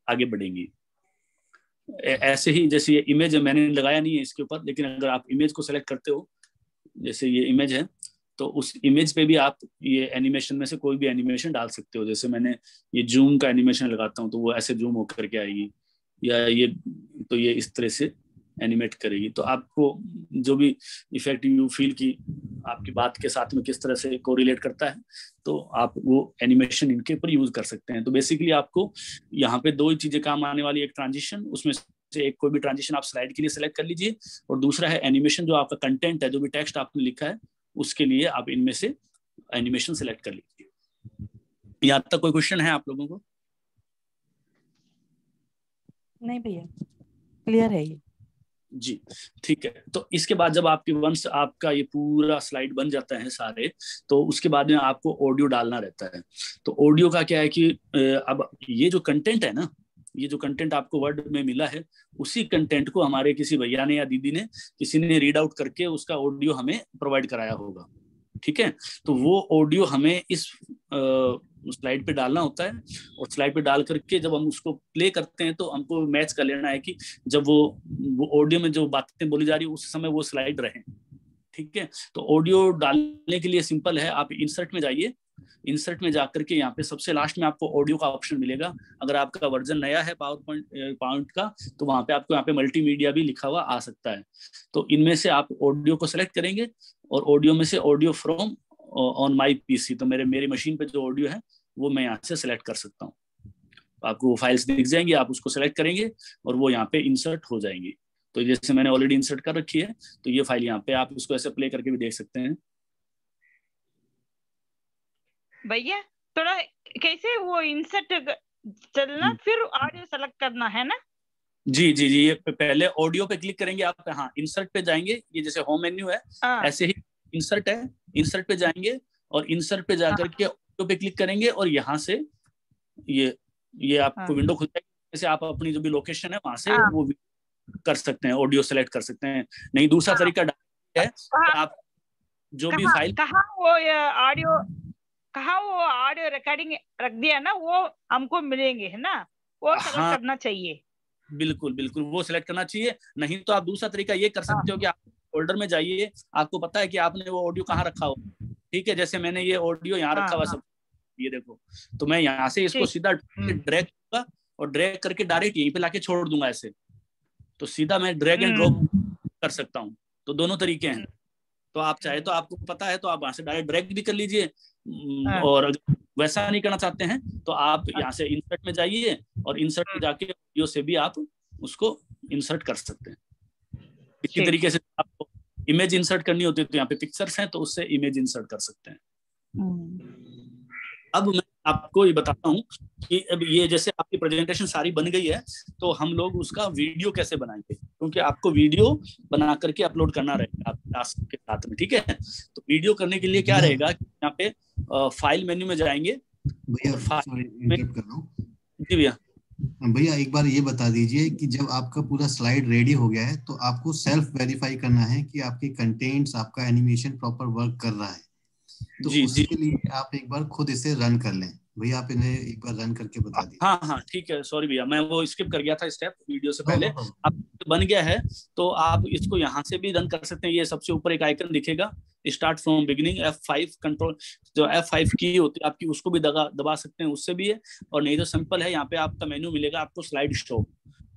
आगे बढ़ेंगी। ऐसे ही जैसे ये इमेज मैंने लगाया नहीं है इसके ऊपर, लेकिन अगर आप इमेज को सेलेक्ट करते हो, जैसे ये इमेज है, तो उस इमेज पे भी आप ये एनिमेशन में से कोई भी एनिमेशन डाल सकते हो। जैसे मैंने ये जूम का एनिमेशन लगाता हूँ तो वो ऐसे जूम होकर के आएगी, या ये तो ये इस तरह से एनिमेट करेगी। तो आपको जो भी इफेक्ट यू फील की आपकी बात के साथ में किस तरह से कोरिलेट करता है, तो आप वो एनिमेशन इनके ऊपर यूज कर सकते हैं। तो बेसिकली आपको यहाँ पे दो ही चीजें काम आने वाली, एक ट्रांजिशन, उसमें से एक कोई भी ट्रांजिशन आप स्लाइड के लिए सेलेक्ट कर लीजिए, और दूसरा है एनिमेशन, जो आपका कंटेंट है, जो भी टेक्स्ट आपने लिखा है उसके लिए आप इनमें से एनिमेशन सेलेक्ट कर लीजिए। यहाँ तक कोई क्वेश्चन है आप लोगों को? नहीं भैया, क्लियर है ये जी, ठीक है। तो इसके बाद जब आपकी वंश आपका ये पूरा स्लाइड बन जाता है सारे, तो उसके बाद में आपको ऑडियो डालना रहता है। तो ऑडियो का क्या है कि अब ये जो कंटेंट है ना, ये जो कंटेंट आपको वर्ड में मिला है, उसी कंटेंट को हमारे किसी भैया ने या दीदी ने किसी ने रीड आउट करके उसका ऑडियो हमें प्रोवाइड कराया होगा, ठीक है। तो वो ऑडियो हमें इस स्लाइड पे डालना होता है, और स्लाइड पे डाल करके जब हम उसको प्ले करते हैं तो हमको मैच कर लेना है कि जब वो ऑडियो में जो बातें बोली जा रही है उस समय वो स्लाइड रहे, ठीक है। तो ऑडियो डालने के लिए सिंपल है, आप इंसर्ट में जाइए, इंसर्ट में जाकर के यहाँ पे सबसे लास्ट में आपको ऑडियो का ऑप्शन मिलेगा। अगर आपका वर्जन नया है पावर पॉइंट का, तो वहां पे आपको यहाँ पे मल्टीमीडिया भी लिखा हुआ आ सकता है। तो इनमें से आप ऑडियो को सेलेक्ट करेंगे, और ऑडियो में से audio from on my PC, तो मेरी मशीन पे जो ऑडियो है वो मैं यहाँ से सेलेक्ट कर सकता हूँ। आपको फाइल्स दिख जाएंगी, आप उसको सेलेक्ट करेंगे और वो यहाँ पे इंसर्ट हो जाएंगी। तो जैसे मैंने ऑलरेडी इंसर्ट कर रखी है, तो ये फाइल यहाँ पे आप इसको ऐसे प्ले करके भी देख सकते हैं। भैया थोड़ा कैसे वो इंसर्ट चलना, फिर ऑडियो सेलेक्ट करना है ना? जी जी जी, ये पहले ऑडियो पे क्लिक करेंगे आप, हाँ इंसर्ट पे जाएंगे, ये जैसे होम मेन्यू है ऐसे ही इंसर्ट है, इंसर्ट पे जाएंगे और इंसर्ट पे जाकर के ऑडियो पे क्लिक करेंगे और यहाँ से ये आपको विंडो खुल जाएगी। जैसे आप अपनी जो भी लोकेशन है वहां से वो कर सकते हैं, ऑडियो सेलेक्ट कर सकते हैं। नहीं, दूसरा तरीका है, आप जो भी फाइल कहाँ वो ऑडियो रिकॉर्डिंग रख दिया ना, वो हमको मिलेंगे है ना, वो सेलेक्ट करना चाहिए। बिल्कुल बिल्कुल, वो सिलेक्ट करना चाहिए। नहीं तो आप दूसरा तरीका ये कर सकते हो कि आप फोल्डर में जाइए, आपको पता है कि आपने वो ऑडियो कहाँ रखा हो, ठीक है, जैसे मैंने ये ऑडियो यहाँ रखा हुआ सब, ये देखो, तो मैं यहाँ से इसको सीधा ड्रैग करूंगा और ड्रैग करके डायरेक्ट यहीं पे लाके छोड़ दूंगा ऐसे, तो सीधा मैं ड्रैग एंड ड्रॉप कर सकता हूँ। तो दोनों तरीके हैं, तो आप चाहे तो आपको पता है तो आप वहां से डायरेक्ट ड्रैग भी कर लीजिए, और अगर वैसा नहीं करना चाहते हैं तो आप यहाँ से इंसर्ट में जाइए और इंसर्ट में जाके ऑडियो से भी आप उसको इंसर्ट कर सकते हैं। इसी तरीके से आपको इमेज इंसर्ट करनी होती है तो यहाँ पे पिक्चर्स हैं तो उससे इमेज इंसर्ट कर सकते हैं। अब मैं आपको ये बताता हूँ कि अब ये जैसे आपकी प्रेजेंटेशन सारी बन गई है तो हम लोग उसका वीडियो कैसे बनाएंगे, क्योंकि आपको वीडियो बना करके अपलोड करना रहेगा आप टास्क के साथ में, ठीक है। तो वीडियो करने के लिए क्या रहेगा कि यहाँ पे फाइल मेन्यू में जाएंगे। जी भैया एक बार ये बता दीजिए कि जब आपका पूरा स्लाइड रेडी हो गया है तो आपको सेल्फ वेरीफाई करना है कि आपके कंटेंट्स, आपका एनिमेशन प्रॉपर वर्क कर रहा है, तो उसके लिए आप एक बार खुद इसे रन कर लें। भैया आप इन्हें एक बार रन करके बता दीजिए। हाँ ठीक है, सॉरी भैया मैं वो स्किप कर गया था स्टेप वीडियो से पहले। अब बन गया है तो आप इसको यहाँ से भी रन कर सकते हैं। ये सबसे ऊपर एक आइकन दिखेगा start from beginning, F5 control, जो F5 की होती है आपकी उसको भी दबा सकते हैं, उससे भी है। और नहीं तो सिंपल है, यहाँ पे आपका मेन्यू मिलेगा आपको स्लाइड शो,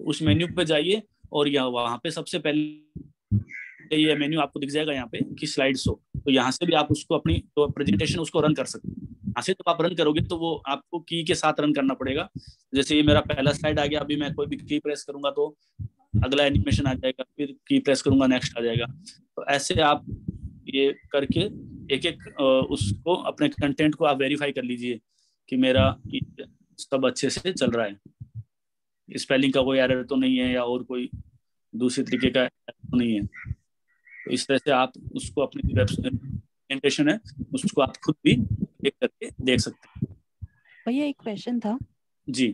उस मेन्यू पे जाइए और वहाँ पे सबसे पहले ये मेन्यू आपको दिख जाएगा यहाँ पे कि स्लाइड शो, तो यहाँ से भी आप उसको अपनी तो प्रेजेंटेशन उसको रन कर सकते हैं। यहाँ से तो आप रन करोगे तो वो आपको की के साथ रन करना पड़ेगा। जैसे ये मेरा पहला स्लाइड आ गया, अभी मैं कोई भी की प्रेस करूंगा तो अगला एनिमेशन आ जाएगा, फिर की प्रेस करूंगा नेक्स्ट आ जाएगा। तो ऐसे आप ये करके एक एक उसको अपने कंटेंट को आप वेरीफाई कर लीजिए कि मेरा सब अच्छे से चल रहा है, स्पेलिंग का कोई एरर तो नहीं है या और कोई दूसरी तरीके का एरर तो नहीं है। तो इस तरह से आप उसको अपनी प्रेजेंटेशन है उसको आप खुद भी देख करके देख सकते हैं। भैया एक क्वेश्चन था जी।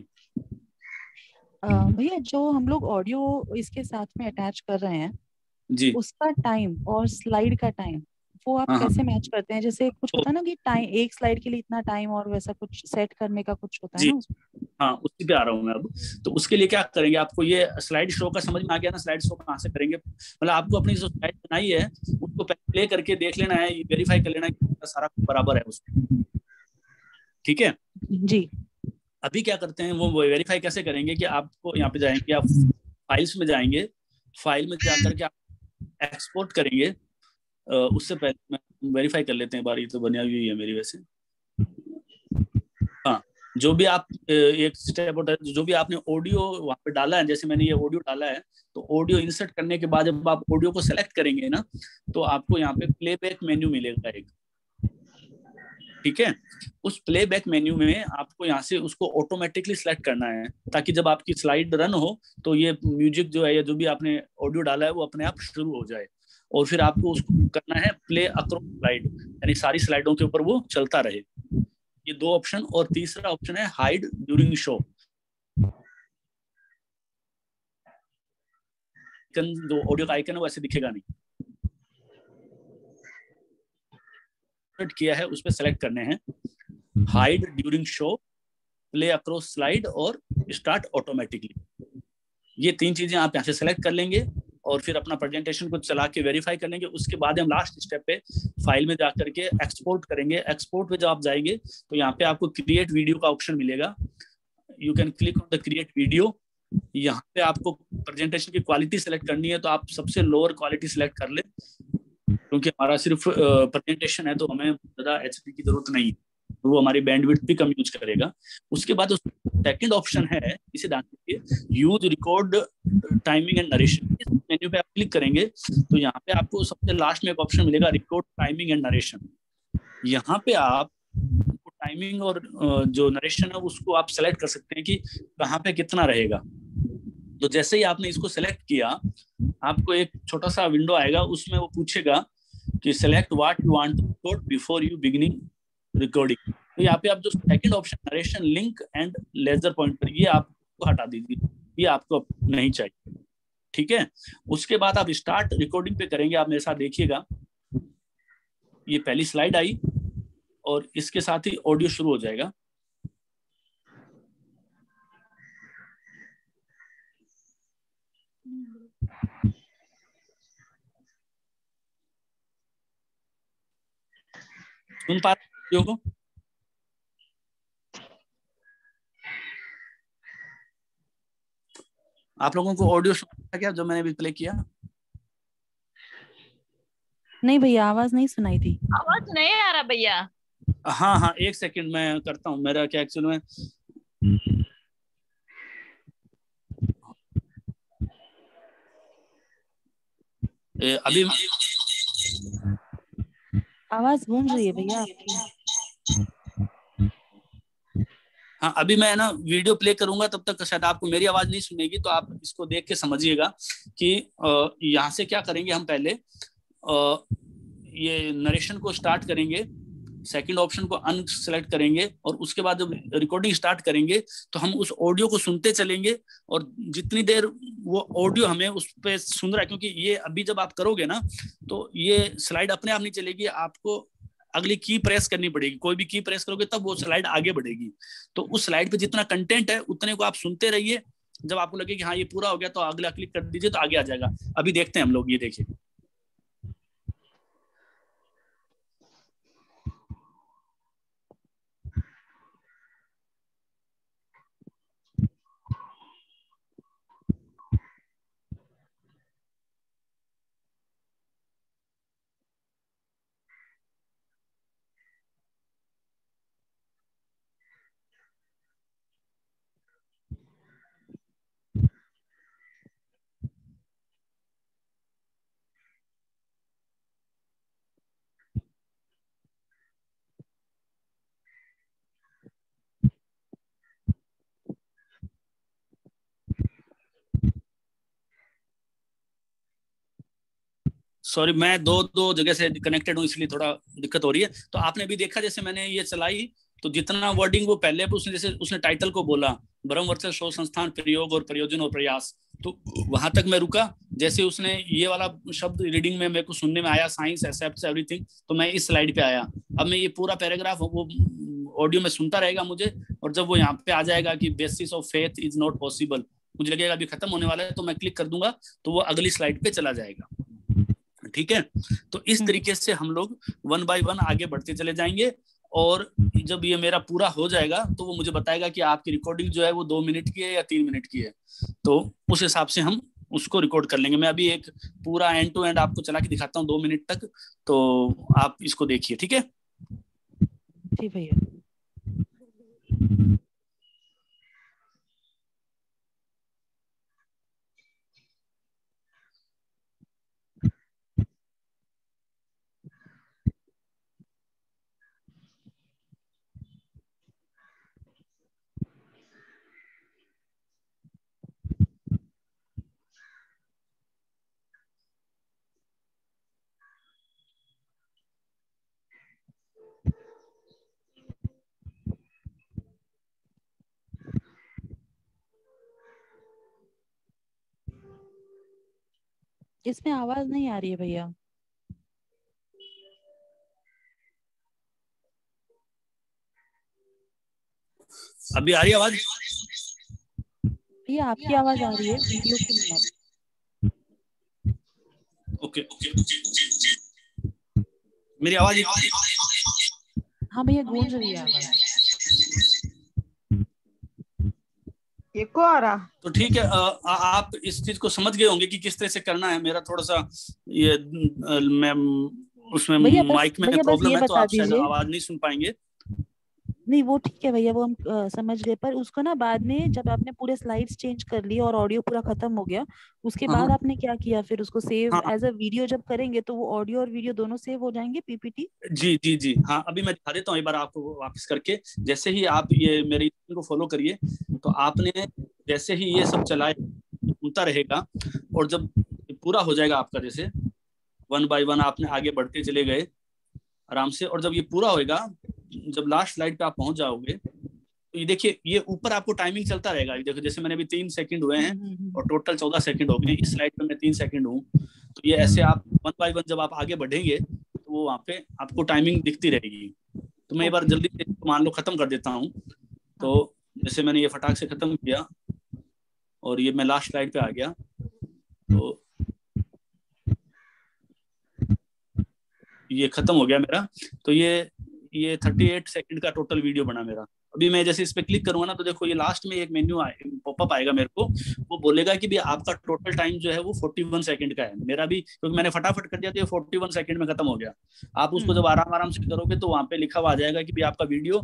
भैया जो हम लोग ऑडियो इसके साथ में अटैच कर रहे हैं जी, उसका टाइम और स्लाइड का टाइम वो आप कैसे मैच करते हैं? जैसे कुछ होता है ना कि टाइम एक स्लाइड के लिए इतना टाइम और वैसा कुछ सेट करने का कुछ होता है ना? हाँ उसी पे आ रहा हूँ मैं अब। तो उसके लिए क्या करेंगे, आपको ये स्लाइड शो का समझ में आ गया ना, स्लाइड शो कहाँ से करेंगे। मतलब आपको अपनी जो स्लाइड बनाई है उसको प्ले करके देख लेना है, वेरीफाई कर लेना है कि सारा बराबर है उसमें, ठीक है जी। अभी क्या करते हैं वो वेरीफाई कैसे करेंगे कि आपको यहाँ पे जाएंगे, आप फाइल्स में जाएंगे, फाइल में जाकर के आप एक्सपोर्ट करेंगे। उससे पहले मैं वेरीफाई कर लेते हैं बार, ये तो बनी हुई है मेरी वैसे। हाँ, जो भी आप एक स्टेप होता है, जो भी आपने ऑडियो वहाँ पे डाला है, जैसे मैंने ये ऑडियो डाला है तो ऑडियो इंसर्ट करने के बाद जब आप ऑडियो को सेलेक्ट करेंगे ना तो आपको यहाँ पे प्लेबैक मेन्यू मिलेगा एक, ठीक है। उस प्लेबैक मेन्यू में आपको यहाँ से उसको ऑटोमेटिकली सिलेक्ट करना है ताकि जब आपकी स्लाइड रन हो तो ये म्यूजिक जो है या जो भी आपने ऑडियो डाला है वो अपने आप शुरू हो जाए। और फिर आपको उसको करना है प्ले अक्रॉस स्लाइड, यानी सारी स्लाइडों के ऊपर वो चलता रहे। ये दो ऑप्शन, और तीसरा ऑप्शन है हाइड ड्यूरिंग शो। जो ऑडियो का आइकन है वो ऐसे दिखेगा नहीं, किया है उस पर सेलेक्ट करने हैं hide during show, play across slide और स्टार्ट ऑटोमेटिकली। ये तीन चीजें आप यहाँ से सेलेक्ट कर लेंगे और फिर अपना प्रेजेंटेशन को चला के वेरीफाई कर लेंगे। उसके बाद हम लास्ट स्टेप पे फाइल में जाकर के एक्सपोर्ट करेंगे। एक्सपोर्ट पे जब आप जाएंगे तो यहाँ पे आपको क्रिएट वीडियो का ऑप्शन मिलेगा, you can click on the create video. यहाँ पे आपको प्रेजेंटेशन की क्वालिटी सेलेक्ट करनी है तो आप सबसे लोअर क्वालिटी सेलेक्ट कर ले, क्योंकि हमारा सिर्फ प्रेजेंटेशन है तो हमें ज़्यादा HD की जरूरत नहीं है। वो हमारी बैंडविड्थ भी कम यूज करेगा। उसके बाद सेकंड ऑप्शन है, इसे ध्यान दीजिए, use record timing and narration. इस मेन्यू पे आप क्लिक करेंगे तो यहाँ पे आपको सबसे लास्ट में एक ऑप्शन मिलेगा रिकॉर्ड टाइमिंग एंड नरेशन। यहाँ पे आप टाइमिंग और जो नरेशन है उसको आप सेलेक्ट कर सकते हैं कि कहाँ पे कितना रहेगा। तो जैसे ही आपने इसको सेलेक्ट किया, आपको एक छोटा सा विंडो आएगा, उसमें वो पूछेगा कि select what you want to record before you beginning recording. तो यहाँ पे आप जो second option narration link and laser pointer, ये आपको हटा दीजिए, ये आपको नहीं चाहिए, ठीक है। उसके बाद आप स्टार्ट रिकॉर्डिंग पे करेंगे। आप मेरे साथ देखिएगा, ये पहली स्लाइड आई और इसके साथ ही ऑडियो शुरू हो जाएगा। सुन पा रहे हो? आप लोगों को ऑडियो सुना क्या जो मैंने अभी प्ले किया? नहीं भैया, आवाज नहीं सुनाई थी। आवाज नहीं आ रहा भैया। हाँ हाँ, एक सेकंड मैं करता हूँ। मेरा क्या एक्चुअल में अभी आवाज गूंज रही है भैया आपकी। हाँ, अभी मैं ना वीडियो प्ले करूंगा, तब तक शायद आपको मेरी आवाज नहीं सुनेगी, तो आप इसको देख के समझिएगा कि यहाँ से क्या करेंगे। हम पहले ये नरेशन को स्टार्ट करेंगे, सेकंड ऑप्शन को अनसेलेक्ट करेंगे और उसके बाद जब रिकॉर्डिंग स्टार्ट करेंगे तो हम उस ऑडियो को सुनते चलेंगे और जितनी देर वो ऑडियो हमें उस पे सुन रहा है, क्योंकि ये अभी जब आप करोगे ना तो ये स्लाइड अपने आप नहीं चलेगी, आपको अगली की प्रेस करनी पड़ेगी। कोई भी की प्रेस करोगे तब वो स्लाइड आगे बढ़ेगी। तो उस स्लाइड पे जितना कंटेंट है उतने को आप सुनते रहिए। जब आपको लगे कि हाँ ये पूरा हो गया तो अगला क्लिक कर दीजिए तो आगे आ जाएगा। अभी देखते हैं हम लोग, ये देखिए। सॉरी, मैं दो जगह से कनेक्टेड हूँ इसलिए थोड़ा दिक्कत हो रही है। तो आपने भी देखा, जैसे मैंने ये चलाई तो जितना वर्डिंग वो पहले उसने, जैसे उसने टाइटल को बोला ब्रह्मवर्चस्व शोध संस्थान प्रयोग और प्रयोजन और प्रयास, तो वहां तक मैं रुका। जैसे उसने ये वाला शब्द रीडिंग में मेरे को सुनने में आया, साइंस एक्सेप्ट्स एवरीथिंग, तो मैं इस स्लाइड पे आया। अब मैं ये पूरा पैराग्राफ वो ऑडियो में सुनता रहेगा मुझे, और जब वो यहाँ पे आ जाएगा कि basis of faith is not possible, मुझे लगेगा अभी खत्म होने वाला है, तो मैं क्लिक कर दूंगा तो वो अगली स्लाइड पे चला जाएगा। ठीक है, तो इस तरीके से हम लोग 1 बाय 1 आगे बढ़ते चले जाएंगे। और जब ये मेरा पूरा हो जाएगा तो वो मुझे बताएगा कि आपकी रिकॉर्डिंग जो है वो 2 मिनट की है या 3 मिनट की है, तो उस हिसाब से हम उसको रिकॉर्ड कर लेंगे। मैं अभी एक पूरा एंड टू एंड आपको चला के दिखाता हूँ 2 मिनट तक, तो आप इसको देखिए। ठीक है, ठीक भैया। इसमें आवाज नहीं आ रही है भैया। अभी आ रही है आवाज? भैया आपकी आवाज आ रही है, वीडियो की नहीं आ रही। ओके, मेरी आवाज? हाँ भैया, गूंज रही है आवाज। एको आ रहा। तो ठीक है, आप इस चीज को समझ गए होंगे कि किस तरह से करना है। मेरा थोड़ा सा ये मैं उसमें माइक में प्रॉब्लम है, तो आप शायद आवाज नहीं सुन पाएंगे। नहीं वो ठीक है भैया, वो हम समझ गए, पर उसको ना बाद में जब आपने पूरे स्लाइड्स चेंज कर लिए और ऑडियो पूरा खत्म हो गया, उसके बाद हाँ आपने क्या किया फिर? उसको सेव हाँ एज अ वीडियो जब करेंगे तो वो ऑडियो और वीडियो दोनों सेव हो जाएंगे पीपीटी? जी जी जी हाँ, अभी मैं दिखा देता हूँ एक बार आपको वापस करके। जैसे ही आप ये मेरे को फॉलो करिए, तो आपने जैसे ही ये सब चलाए घूमता रहेगा, और जब पूरा हो जाएगा आपका, जैसे 1 बाय 1 आपने आगे बढ़ते चले गए आराम से, और जब ये पूरा होएगा, जब लास्ट स्लाइड पे आप पहुंच जाओगे, तो ये देखिए ये ऊपर आपको टाइमिंग चलता रहेगा। देखो जैसे मैंने अभी 3 सेकंड हुए हैं और टोटल 14 सेकंड हो गए, इस स्लाइड पे मैं 3 सेकंड हूँ। तो ये ऐसे आप 1 बाय 1 जब आप आगे बढ़ेंगे, तो वो वहाँ पे आपको टाइमिंग दिखती रहेगी। तो मैं एक बार जल्दी से मान लो खत्म कर देता हूँ। तो जैसे मैंने ये फटाक से खत्म किया और ये मैं लास्ट स्लाइड पे आ गया, तो ये खत्म हो गया मेरा। तो ये 38 सेकंड का टोटल वीडियो बना मेरा। अभी मैं जैसे इस पे क्लिक करूंगा ना, तो देखो ये लास्ट में एक मेन्यू पॉपअप आएगा मेरे को, वो बोलेगा कि भी आपका टोटल टाइम जो है वो 41 सेकंड का है। मेरा भी क्योंकि मैंने फटाफट कर दिया, तो ये 41 सेकंड में खत्म हो गया। आप उसको जब आराम आराम से करोगे, तो वहाँ पे लिखा हुआ आ जाएगा कि भी आपका वीडियो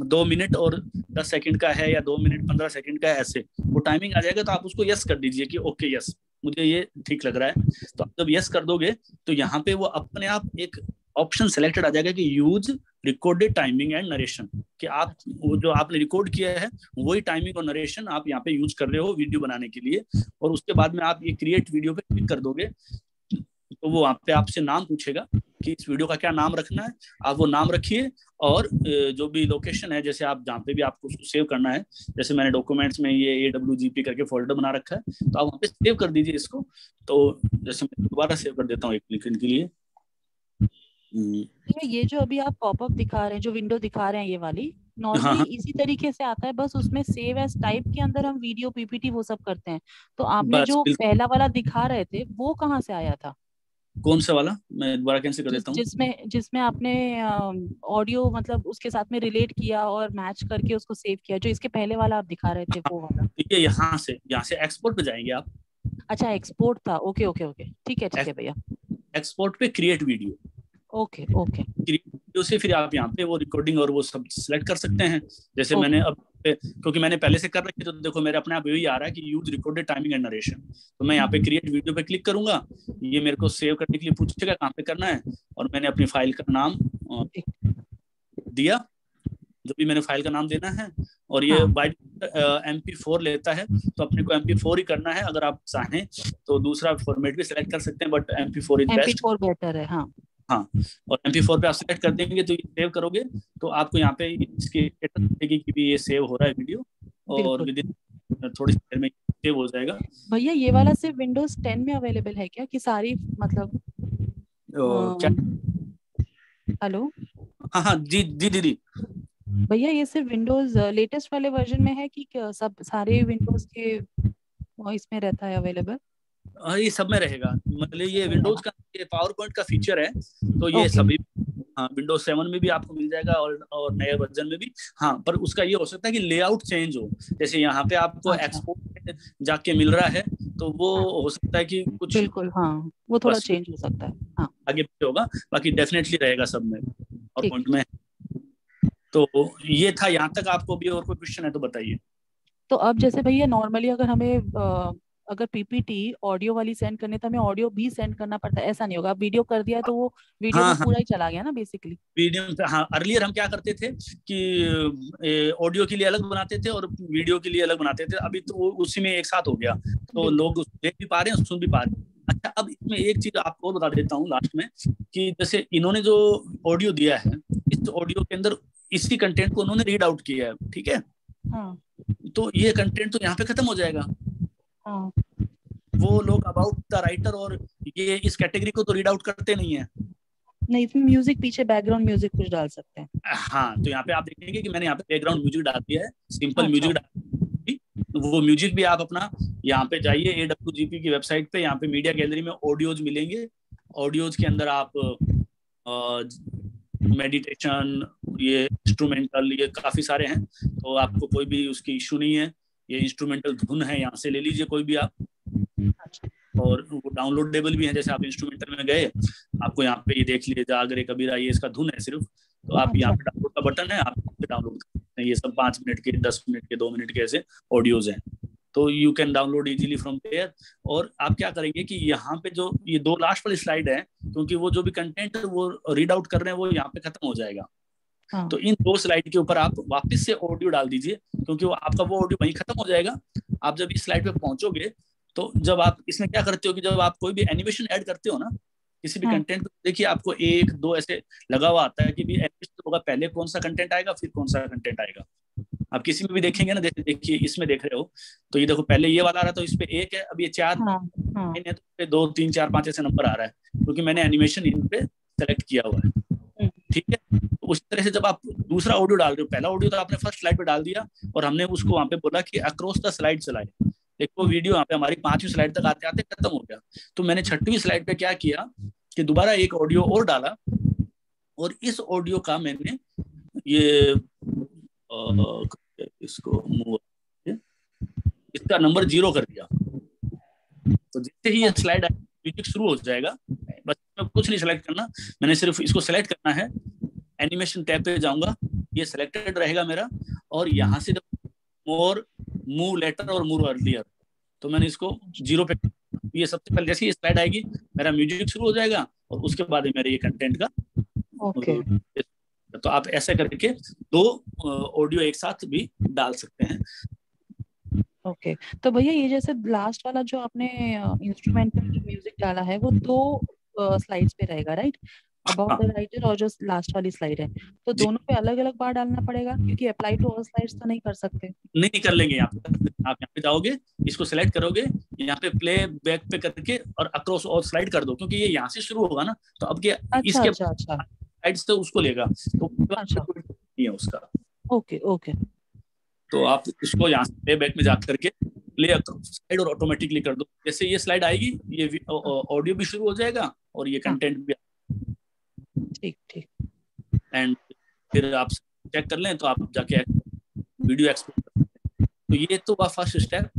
2 मिनट और 10 सेकंड का है या 2 मिनट 15 सेकंड का है, ऐसे वो टाइमिंग आ जाएगा। तो आप उसको यस कर दीजिए कि ओके यस, मुझे ये ठीक लग रहा है। तो आप जब यस कर दोगे, तो यहाँ पे वो अपने आप एक ऑप्शन सेलेक्टेड आ जाएगा कि use recorded timing and narration, कि आप वो जो आपने रिकॉर्ड किया है वही टाइमिंग और नरेशन आप यहाँ पे यूज कर रहे हो वीडियो बनाने के लिए। और उसके बाद में आप ये क्रिएट वीडियो पे क्लिक कर दोगे, तो वो वहाँ पे आपसे नाम पूछेगा कि इस वीडियो का क्या नाम रखना है। आप वो नाम रखिए, और जो भी लोकेशन है, जैसे आप जहाँ पे भी आपको उसको सेव करना है, जैसे मैंने डॉक्यूमेंट्स में ये AWGP करके फोल्डर बना रखा है, तो आप वहाँ पे सेव कर दीजिए इसको। तो जैसे मैं दोबारा सेव कर देता हूँ एक क्लिक के लिए। ये जो अभी आप पॉपअप दिखा रहे हैं, जो विंडो दिखा रहे हैं, ये वाली नॉर्मली हाँ इसी तरीके से आता है, बस उसमें सेव एज टाइप के अंदर हम वीडियो पीपीटी वो सब करते हैं। तो आपने बस जो बिल्कुल। पहला वाला दिखा रहे थे वो कहाँ से आया था? कौन सा वाला? मैं दोबारा कैंसिल कर देता हूँ। जिसमें आपने ऑडियो मतलब उसके साथ में रिलेट किया और मैच करके उसको सेव किया, जो इसके पहले वाला आप दिखा रहे थे वो वाला? ये यहाँ से एक्सपोर्ट पे जाएंगे आप। अच्छा एक्सपोर्ट था, ओके ओके ओके, ठीक है भैया। एक्सपोर्ट पे create video, okay okay. Video से फिर आप यहाँ पे वो रिकॉर्डिंग और वो सब सिलेक्ट कर सकते हैं। जैसे मैंने अब, क्योंकि मैंने पहले से कर रखी, तो देखो मेरे अपने आप यही आ रहा है कि use recorded timing and narration. तो मैं यहाँ पे क्रिएट वीडियो पे क्लिक करूंगा, ये मेरे को सेव करने के लिए पूछेगा कहाँ पे करना है, और मैंने अपनी फाइल का नाम दिया, जो भी मैंने फाइल का नाम देना है। और ये बाय MP4 लेता है, तो अपने को MP4 ही करना है। अगर आप चाहें तो दूसरा फॉर्मेट भी सिलेक्ट कर सकते हैं, but MP4 is best. MP4 better है। हाँ और MP4 पे आप सिलेक्ट कर देंगे, तो ये सेव करोगे, तो आपको यहाँ पे इसकी स्टेटस दिखेगी कि भी ये सेव हो रहा है वीडियो, और विद इन थोड़ी देर में सेव हो जाएगा। भैया ये वाला सिर्फ Windows 10 में अवेलेबल है क्या, कि सारी मतलब क्या? हेलो हाँ जी दीदी। भैया ये सिर्फ विंडोज लेटेस्ट वाले वर्जन में है कि सब सारे विंडोज के इसमें रहता है अवेलेबल? ये सब में रहेगा। मतलब ये विंडोज का ये पावर पॉइंट का फीचर है, तो ये सभी विंडोज 7 में भी आपको मिल जाएगा, और नए वर्जन में भी। हाँ, पर उसका ये हो सकता है कि लेआउट चेंज हो। जैसे यहाँ पे आपको एक्सपोर्ट जाके मिल रहा है, तो वो हो सकता है कि कुछ बिल्कुल हाँ, वो थोड़ा चेंज हो सकता है। हाँ आगे पीछे होगा, बाकी डेफिनेटली रहेगा सब में पावर पॉइंट में। तो ये था, यहाँ तक आपको भी और कोई क्वेश्चन है तो बताइए। तो अब जैसे भैया नॉर्मली अगर हमें अगर पीपीटी ऑडियो वाली सेंड करने, तो हमें ऑडियो भी सेंड करना पड़ता है? ऐसा नहीं होगा, वीडियो कर दिया तो वो वीडियो में पूरा ही चला गया ना बेसिकली? वीडियो में अर्लियर हम क्या करते थे कि ऑडियो के लिए अलग बनाते थे और वीडियो के लिए अलग बनाते थे। अभी तो उसी में एक साथ हो गया, तो लोग देख भी पा रहे हैं, सुन भी पा रहे हैं। अच्छा, अब इसमें एक चीज आपको और बता देता हूँ लास्ट में, कि जैसे इन्होंने जो ऑडियो दिया है, इस ऑडियो के अंदर इसी कंटेंट को उन्होंने रीड आउट किया है, ठीक है? तो ये कंटेंट तो यहाँ पे खत्म हो जाएगा। वो लोग अबाउट द राइटर और ये इस कैटेगरी को तो रीड आउट करते नहीं है। नहीं, इसमें म्यूजिक पीछे बैकग्राउंड म्यूजिक कुछ डाल सकते हैं। हाँ, तो यहाँ पे आप देखेंगे कि मैंने यहाँ पे बैकग्राउंड म्यूजिक डाल दिया है, सिंपल म्यूजिक डाल। वो म्यूजिक भी आप अपना यहाँ पे जाइए AWGP की वेबसाइट पे, यहाँ पे मीडिया गैलरी में ऑडियोज मिलेंगे। ऑडियोज के अंदर आप मेडिटेशन, ये इंस्ट्रूमेंटल, ये काफी सारे हैं, तो आपको कोई भी उसकी इशू नहीं है। ये इंस्ट्रूमेंटल धुन है, यहाँ से ले लीजिए कोई भी आप, और वो डाउनलोडेबल भी है। जैसे आप इंस्ट्रूमेंटल में गए, आपको यहाँ पे ये देख लीजिए, जागरे कबीरा, ये इसका धुन है सिर्फ, तो आप यहाँ पे डाउनलोड का बटन है, आप डाउनलोड कर सकते हैं। ये सब 5 मिनट के, 10 मिनट के, 2 मिनट के ऐसे ऑडियोज हैं, तो you can download easily from there. और आप क्या करेंगे कि यहाँ पे जो ये 2 लास्ट वाली स्लाइड है, क्योंकि वो जो भी कंटेंट वो रीड आउट कर रहे हैं वो यहाँ पे खत्म हो जाएगा। तो इन 2 स्लाइड के ऊपर आप वापस से ऑडियो डाल दीजिए, क्योंकि वो आपका वो ऑडियो वहीं खत्म हो जाएगा। आप जब इस स्लाइड पे पहुंचोगे तो जब आप इसमें क्या करते हो कि जब आप कोई भी एनिमेशन ऐड करते हो ना किसी भी कंटेंट पे, देखिए आपको 1-2 ऐसे लगा हुआ आता है कि भी एनिमेशन होगा, पहले कौन सा कंटेंट आएगा फिर कौन सा कंटेंट आएगा। आप किसी में भी देखेंगे ना, जैसे देखिए इसमें देख रहे हो तो ये देखो पहले ये वाला आ रहा था, इस पे 1 है, अब ये 4 है, तो 2, 3, 4, 5 ऐसे नंबर आ रहा है, क्योंकि मैंने एनिमेशन इन पे सेलेक्ट किया हुआ है। ठीक है, तो उस तरह से जब आप दूसरा ऑडियो डाल रहे हो, पहला ऑडियो तो आपने फर्स्ट स्लाइड पे डाल दिया और हमने उसको वहां पे बोला कि अक्रॉस द स्लाइड चलाए। देखो वीडियो यहाँ पे हमारी 5वीं स्लाइड तक आते आते खत्म हो गया। तो मैंने 6वीं स्लाइड पे क्या किया कि दोबारा एक ऑडियो और डाला, और इस ऑडियो का मैंने ये इसको इसका नंबर 0 कर दिया। तो जैसे ही ये स्लाइड म्यूजिक शुरू हो जाएगा, बस कुछ नहीं सेलेक्ट करना, मैंने सिर्फ इसको सेलेक्ट करना है, एनिमेशन टैब पे जाऊंगा, ये सिलेक्टेड रहेगा मेरा, और यहाँ से मोर, मूव लेटर और मूव अर्लियर, तो मैंने इसको 0 पे, ये सबसे पहले जैसे ही स्लाइड आएगी मेरा म्यूजिक शुरू हो जाएगा और उसके बाद मेरे ये कंटेंट का तो आप ऐसा करके 2 ऑडियो एक साथ भी डाल सकते हैं। ओके तो भैया ये जैसे लास्ट वाला जो आपने इंस्ट्रूमेंटल जो म्यूजिक डाला है वो 2 स्लाइड्स पे रहेगा, राइट? अबाउट द राइटर और जो लास्ट वाली स्लाइड है, तो दोनों पे अलग अलग बार डालना पड़ेगा, क्योंकि अप्लाई टू ऑल स्लाइड्स तो नहीं कर सकते। नहीं कर लेंगे आप यहाँ पे जाओगे, इसको सिलेक्ट करोगे, यहाँ पे प्ले बैक पे करके और अक्रॉस ऑल स्लाइड कर दो, क्योंकि ये यहाँ से शुरू होगा ना, तो अब के इसके स्लाइड से उसको लेगा, तो नहीं है उसका। ओके तो आप इसको यहाँ से प्ले बैक में जा करके प्ले स्लाइड और ऑटोमेटिकली कर दो, जैसे ये स्लाइड आएगी ये ऑडियो भी शुरू हो जाएगा और ये कंटेंट भी। ठीक एंड फिर आप चेक कर लें तो आप जाके वीडियो एक्सपोर्ट कर सकते हैं। तो ये तो फर्स्ट स्टेप,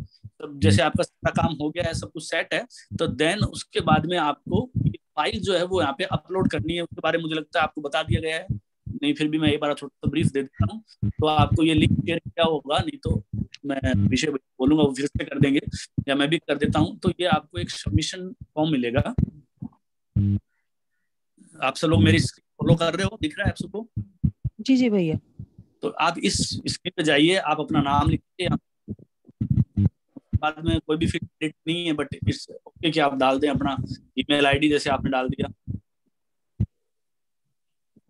तो जैसे आपका सारा काम हो गया है, सब कुछ सेट है, तो देन उसके बाद में आपको फाइल जो है वो यहाँ पे अपलोड करनी है। उसके बारे में मुझे लगता है आपको बता दिया गया है, नहीं फिर भी मैं एक बार छोटा सा ब्रीफ दे देता हूँ। तो आपको ये लिंक शेयर किया होगा, नहीं तो मैं विषय बोलूंगा वो फिर से कर देंगे, या मैं भी कर देता हूँ। तो ये आपको एक सबमिशन फॉर्म मिलेगा, आप सब लोग मेरी फॉलो कर रहे हो, दिख रहा है आप सबको? जी भैया। तो आप इस स्क्रीन पे जाइए, आप अपना नाम लिखिए, बाद में कोई भी फिट नहीं है, बट इट्स ओके कि आप डाल दें अपना ईमेल आईडी जैसे आपने डाल दिया,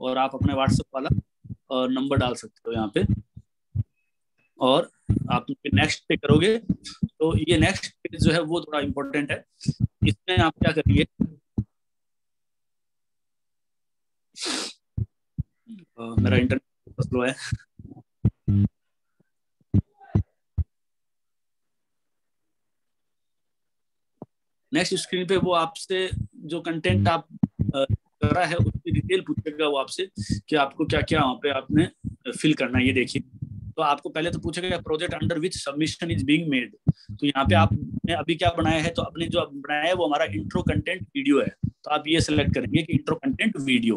और आप अपने व्हाट्सएप वाला नंबर डाल सकते हो यहाँ पे, और आप नेक्स्ट पे करोगे। तो ये नेक्स्ट पेज जो है वो थोड़ा इम्पोर्टेंट है, इसमें आप क्या करिए, मेरा इंटरनेट स्लो है, नेक्स्ट स्क्रीन पे वो आपसे जो कंटेंट आप कर रहा है उसकी डिटेल पूछेगा वो आपसे कि आपको क्या क्या वहाँ पे आपने फिल करना है। ये देखिए, तो आपको पहले तो पूछेगा project under which submission is being made, तो यहाँ पे आपने अभी क्या बनाया है, तो आपने जो बनाया है वो हमारा इंट्रो कंटेंट वीडियो है, तो आप ये सिलेक्ट करेंगे कि इंट्रो कंटेंट वीडियो।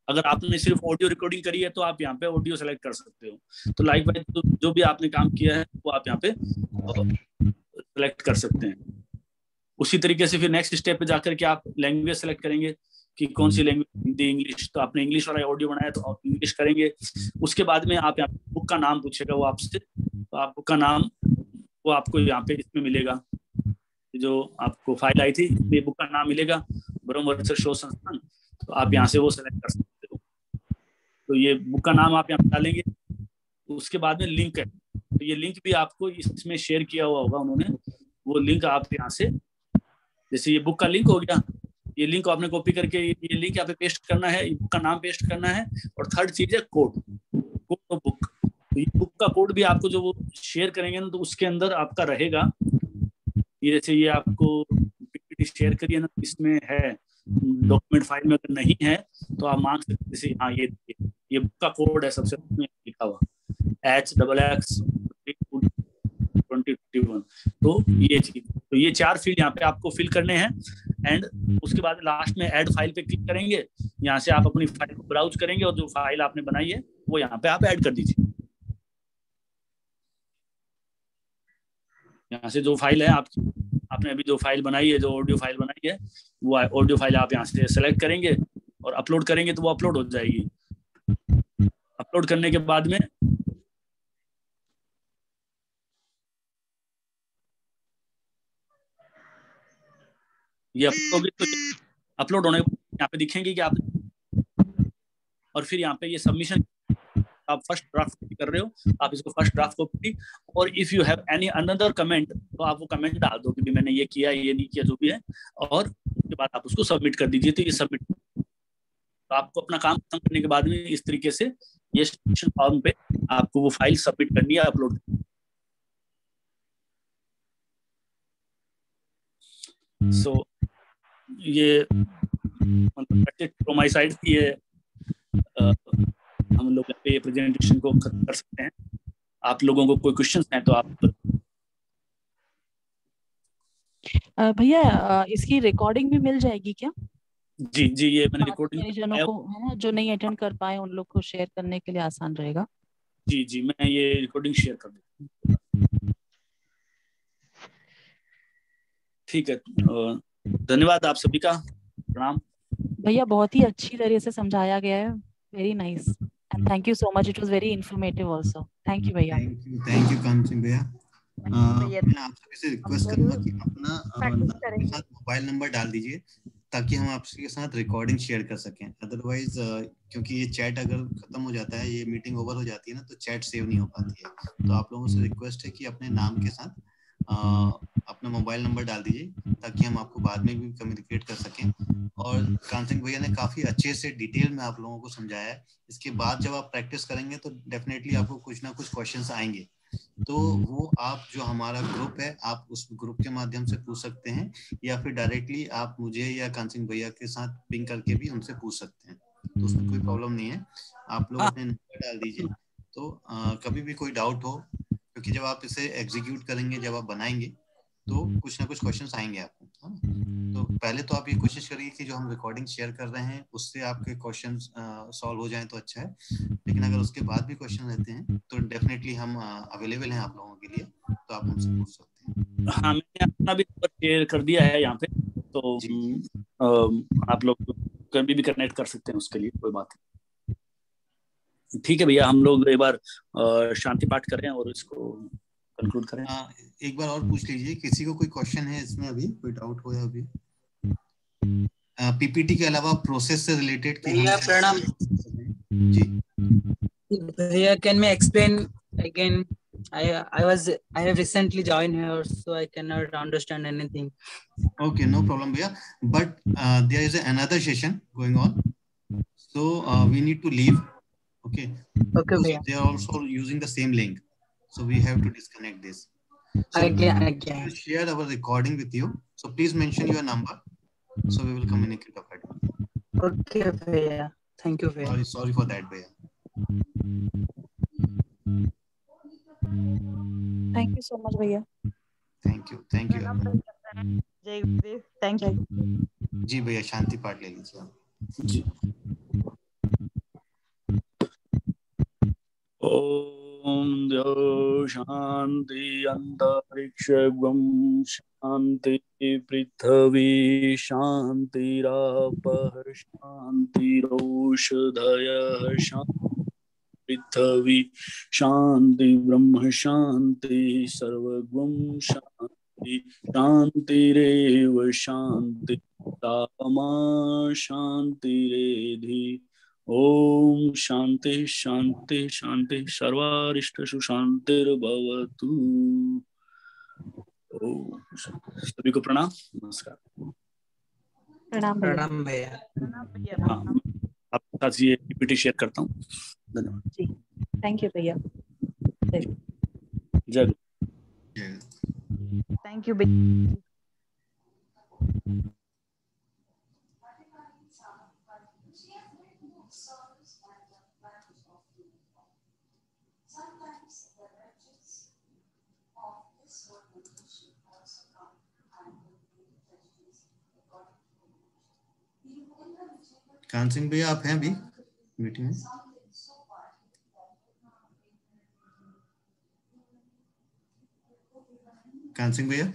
अगर आपने सिर्फ ऑडियो रिकॉर्डिंग करी है तो आप यहाँ पे ऑडियो सेलेक्ट कर सकते हो। तो लाइकवाइज जो भी आपने काम किया है वो आप यहाँ पे सेलेक्ट कर सकते हैं। उसी तरीके से फिर नेक्स्ट स्टेप पे जाकर के आप लैंग्वेज सेलेक्ट करेंगे कि कौन सी लैंग्वेज, हिंदी, इंग्लिश, तो आपने इंग्लिश वाला ऑडियो बनाया तो आप इंग्लिश करेंगे। उसके बाद में आप यहाँ बुक का नाम पूछेगा वो आपसे, तो आप बुक का नाम वो आपको यहाँ पे इसमें मिलेगा, जो आपको फाइल आई थी ये बुक का नाम मिलेगा, ब्रह्म वर्चस्व शोध संस्थान, तो आप यहाँ से वो सेलेक्ट कर सकते हो। तो ये बुक का नाम आप यहाँ पे डालेंगे। उसके बाद में लिंक है, तो ये लिंक भी आपको इसमें शेयर किया हुआ होगा उन्होंने, वो लिंक आप यहाँ से, जैसे ये बुक का लिंक हो गया, ये लिंक आपने कॉपी करके ये लिंक यहाँ पे पेस्ट करना है, ये बुक का नाम पेस्ट करना है, और थर्ड चीज है कोड ऑफ बुक। तो ये बुक का कोड भी आपको जो वो शेयर करेंगे ना, तो उसके अंदर आपका रहेगा, ये जैसे ये आपको पीपीटी शेयर करिए ना, इसमें है डॉक्यूमेंट फाइल में, अगर नहीं है तो आप मांग सकते, जैसे हाँ ये बुक का कोड है सबसे लिखा हुआ HXX 2021। तो ये चीज, तो ये 4 फील्ड यहाँ पे आपको फिल करने हैं। एंड उसके बाद लास्ट में ऐड फाइल पे क्लिक करेंगे, यहाँ से आप अपनी फाइल को ब्राउज करेंगे और जो फाइल आपने बनाई है वो यहाँ पे आप ऐड कर दीजिए। यहाँ से जो फाइल है आपकी, आपने अभी जो फाइल बनाई है, जो ऑडियो फाइल बनाई है, वो ऑडियो फाइल आप यहाँ से सेलेक्ट करेंगे और अपलोड करेंगे तो वो अपलोड हो जाएगी। अपलोड करने के बाद में ये अपलोड होने यहाँ पे दिखेंगे कि आप, और फिर यहाँ पे ये सबमिशन, आप फर्स्ट ड्राफ्ट कॉपी कर रहे हो, आप इसको फर्स्ट ड्राफ्ट कॉपी, और if you have any another comment तो आप वो कमेंट डाल दो कि भी मैंने ये किया, ये नहीं किया, जो भी है, और उसके बाद आप उसको सबमिट कर दीजिए। तो ये सबमिट, तो आपको अपना काम खत्म करने के बाद में इस तरीके से ये सबमिशन फॉर्म पे आपको वो फाइल सबमिट करनी है, अपलोड। सो ये मतलब माय साइड ये हम लोग ये प्रेजेंटेशन को खत्म कर सकते हैं। आप लोगों को कोई क्वेश्चंस हैं तो आप भैया इसकी रिकॉर्डिंग भी मिल जाएगी क्या? जी जी, ये मैंने रिकॉर्डिंग जनों को है ना, जो नहीं अटेंड कर पाए उन लोग को शेयर करने के लिए आसान रहेगा। जी जी, मैं ये रिकॉर्डिंग शेयर कर देता हूँ। ठीक है, धन्यवाद आप सभी का, प्रणाम। भैया बहुत ही अच्छी तरह से समझाया गया है, very nice, and thank you so much, it was very informative also. Thank you भैया। थैंक यू कांत सिंह भैया। मैं आप सभी से रिक्वेस्ट करूंगा कि अपना साथ मोबाइल नंबर डाल दीजिए ताकि हम आपके साथ रिकॉर्डिंग शेयर कर सकें। अदरवाइज क्योंकि ये चैट अगर खत्म हो जाता है, ये मीटिंग ओवर हो जाती है ना, तो चैट सेव नहीं हो पाती है। तो आप लोगों से रिक्वेस्ट है कि अपने नाम के साथ अपना मोबाइल नंबर डाल दीजिए ताकि हम आपको बाद में भी कम्युनिकेट कर सकें। और कांत सिंह भैया ने काफी अच्छे से डिटेल में आप लोगों को समझाया है। इसके बाद जब आप प्रैक्टिस करेंगे तो डेफिनेटली आपको कुछ ना कुछ क्वेश्चंस आएंगे, तो वो आप जो हमारा ग्रुप है, आप उस ग्रुप के माध्यम से पूछ सकते हैं, या फिर डायरेक्टली आप मुझे या कांत सिंह भैया के साथ पिंग करके भी उनसे पूछ सकते हैं। तो उसमें कोई प्रॉब्लम नहीं है। आप लोग अपने नंबर डाल दीजिए, तो कभी भी कोई डाउट हो, क्योंकि जब आप इसे एग्जीक्यूट करेंगे, जब आप बनाएंगे, तो कुछ ना कुछ क्वेश्चंस आएंगे आपको, है ना। तो पहले तो आप ये कोशिश करिए कि जो हम रिकॉर्डिंग शेयर कर रहे हैं उससे आपके क्वेश्चंस सॉल्व हो जाएं तो अच्छा है। लेकिन अगर उसके बाद भी क्वेश्चन रहते हैं तो डेफिनेटली हम अवेलेबल हैं आप लोगों के लिए, तो आप हमसे पूछ सकते हैं। हाँ, मैंने अपना भी नंबर शेयर कर दिया है यहाँ पे, तो आप लोग कभी भी कनेक्ट कर सकते हैं, उसके लिए कोई बात नहीं। ठीक है भैया, हम लोग एक बार शांति पाठ करें और इसको कंक्लूड करें। एक बार और पूछ लीजिए, किसी को कोई क्वेश्चन है इसमें, अभी कोई डाउट हो या अभी पीपीटी के अलावा प्रोसेस से रिलेटेड? भैया प्रणाम। जी भैया, कैन मैं explain again? I have recently joined here, so I cannot understand anything. Okay, no problem भैया, but there is another session going on, so we need to leave. Okay भैया, they are also using the same link, so we have to disconnect this. So again we will share our recording with you, so please mention your number, so we will communicate accordingly. Okay भैया, thank you भैया। Sorry for that भैया। Thank you so much भैया। Thank you जय गुरुदेव, thank you जी भैया। शांति पाठ ले लीजिए आप जी। ओम शांति अंतरिक्ष शांति पृथ्वी शांतिरापः शांतिरोषधयः शांति पृथ्वी शांति ब्रह्म शांति सर्वगुण शांति शांतिरेव शांति तामा शांतिरेधि। ओम शांति शांति शांति सर्वारिष्टसु शांतिर्भवतु। ओम सभी को प्रणाम, नमस्कार। प्रणाम भैया। हाँ, आपके साथ ये पीपीटी शेयर करता हूँ। धन्यवाद जी, थैंक यू भैया। जय थैंक यू। कान सिंह भैया आप हैं अभी मीटिंग में? कान सिंह भैया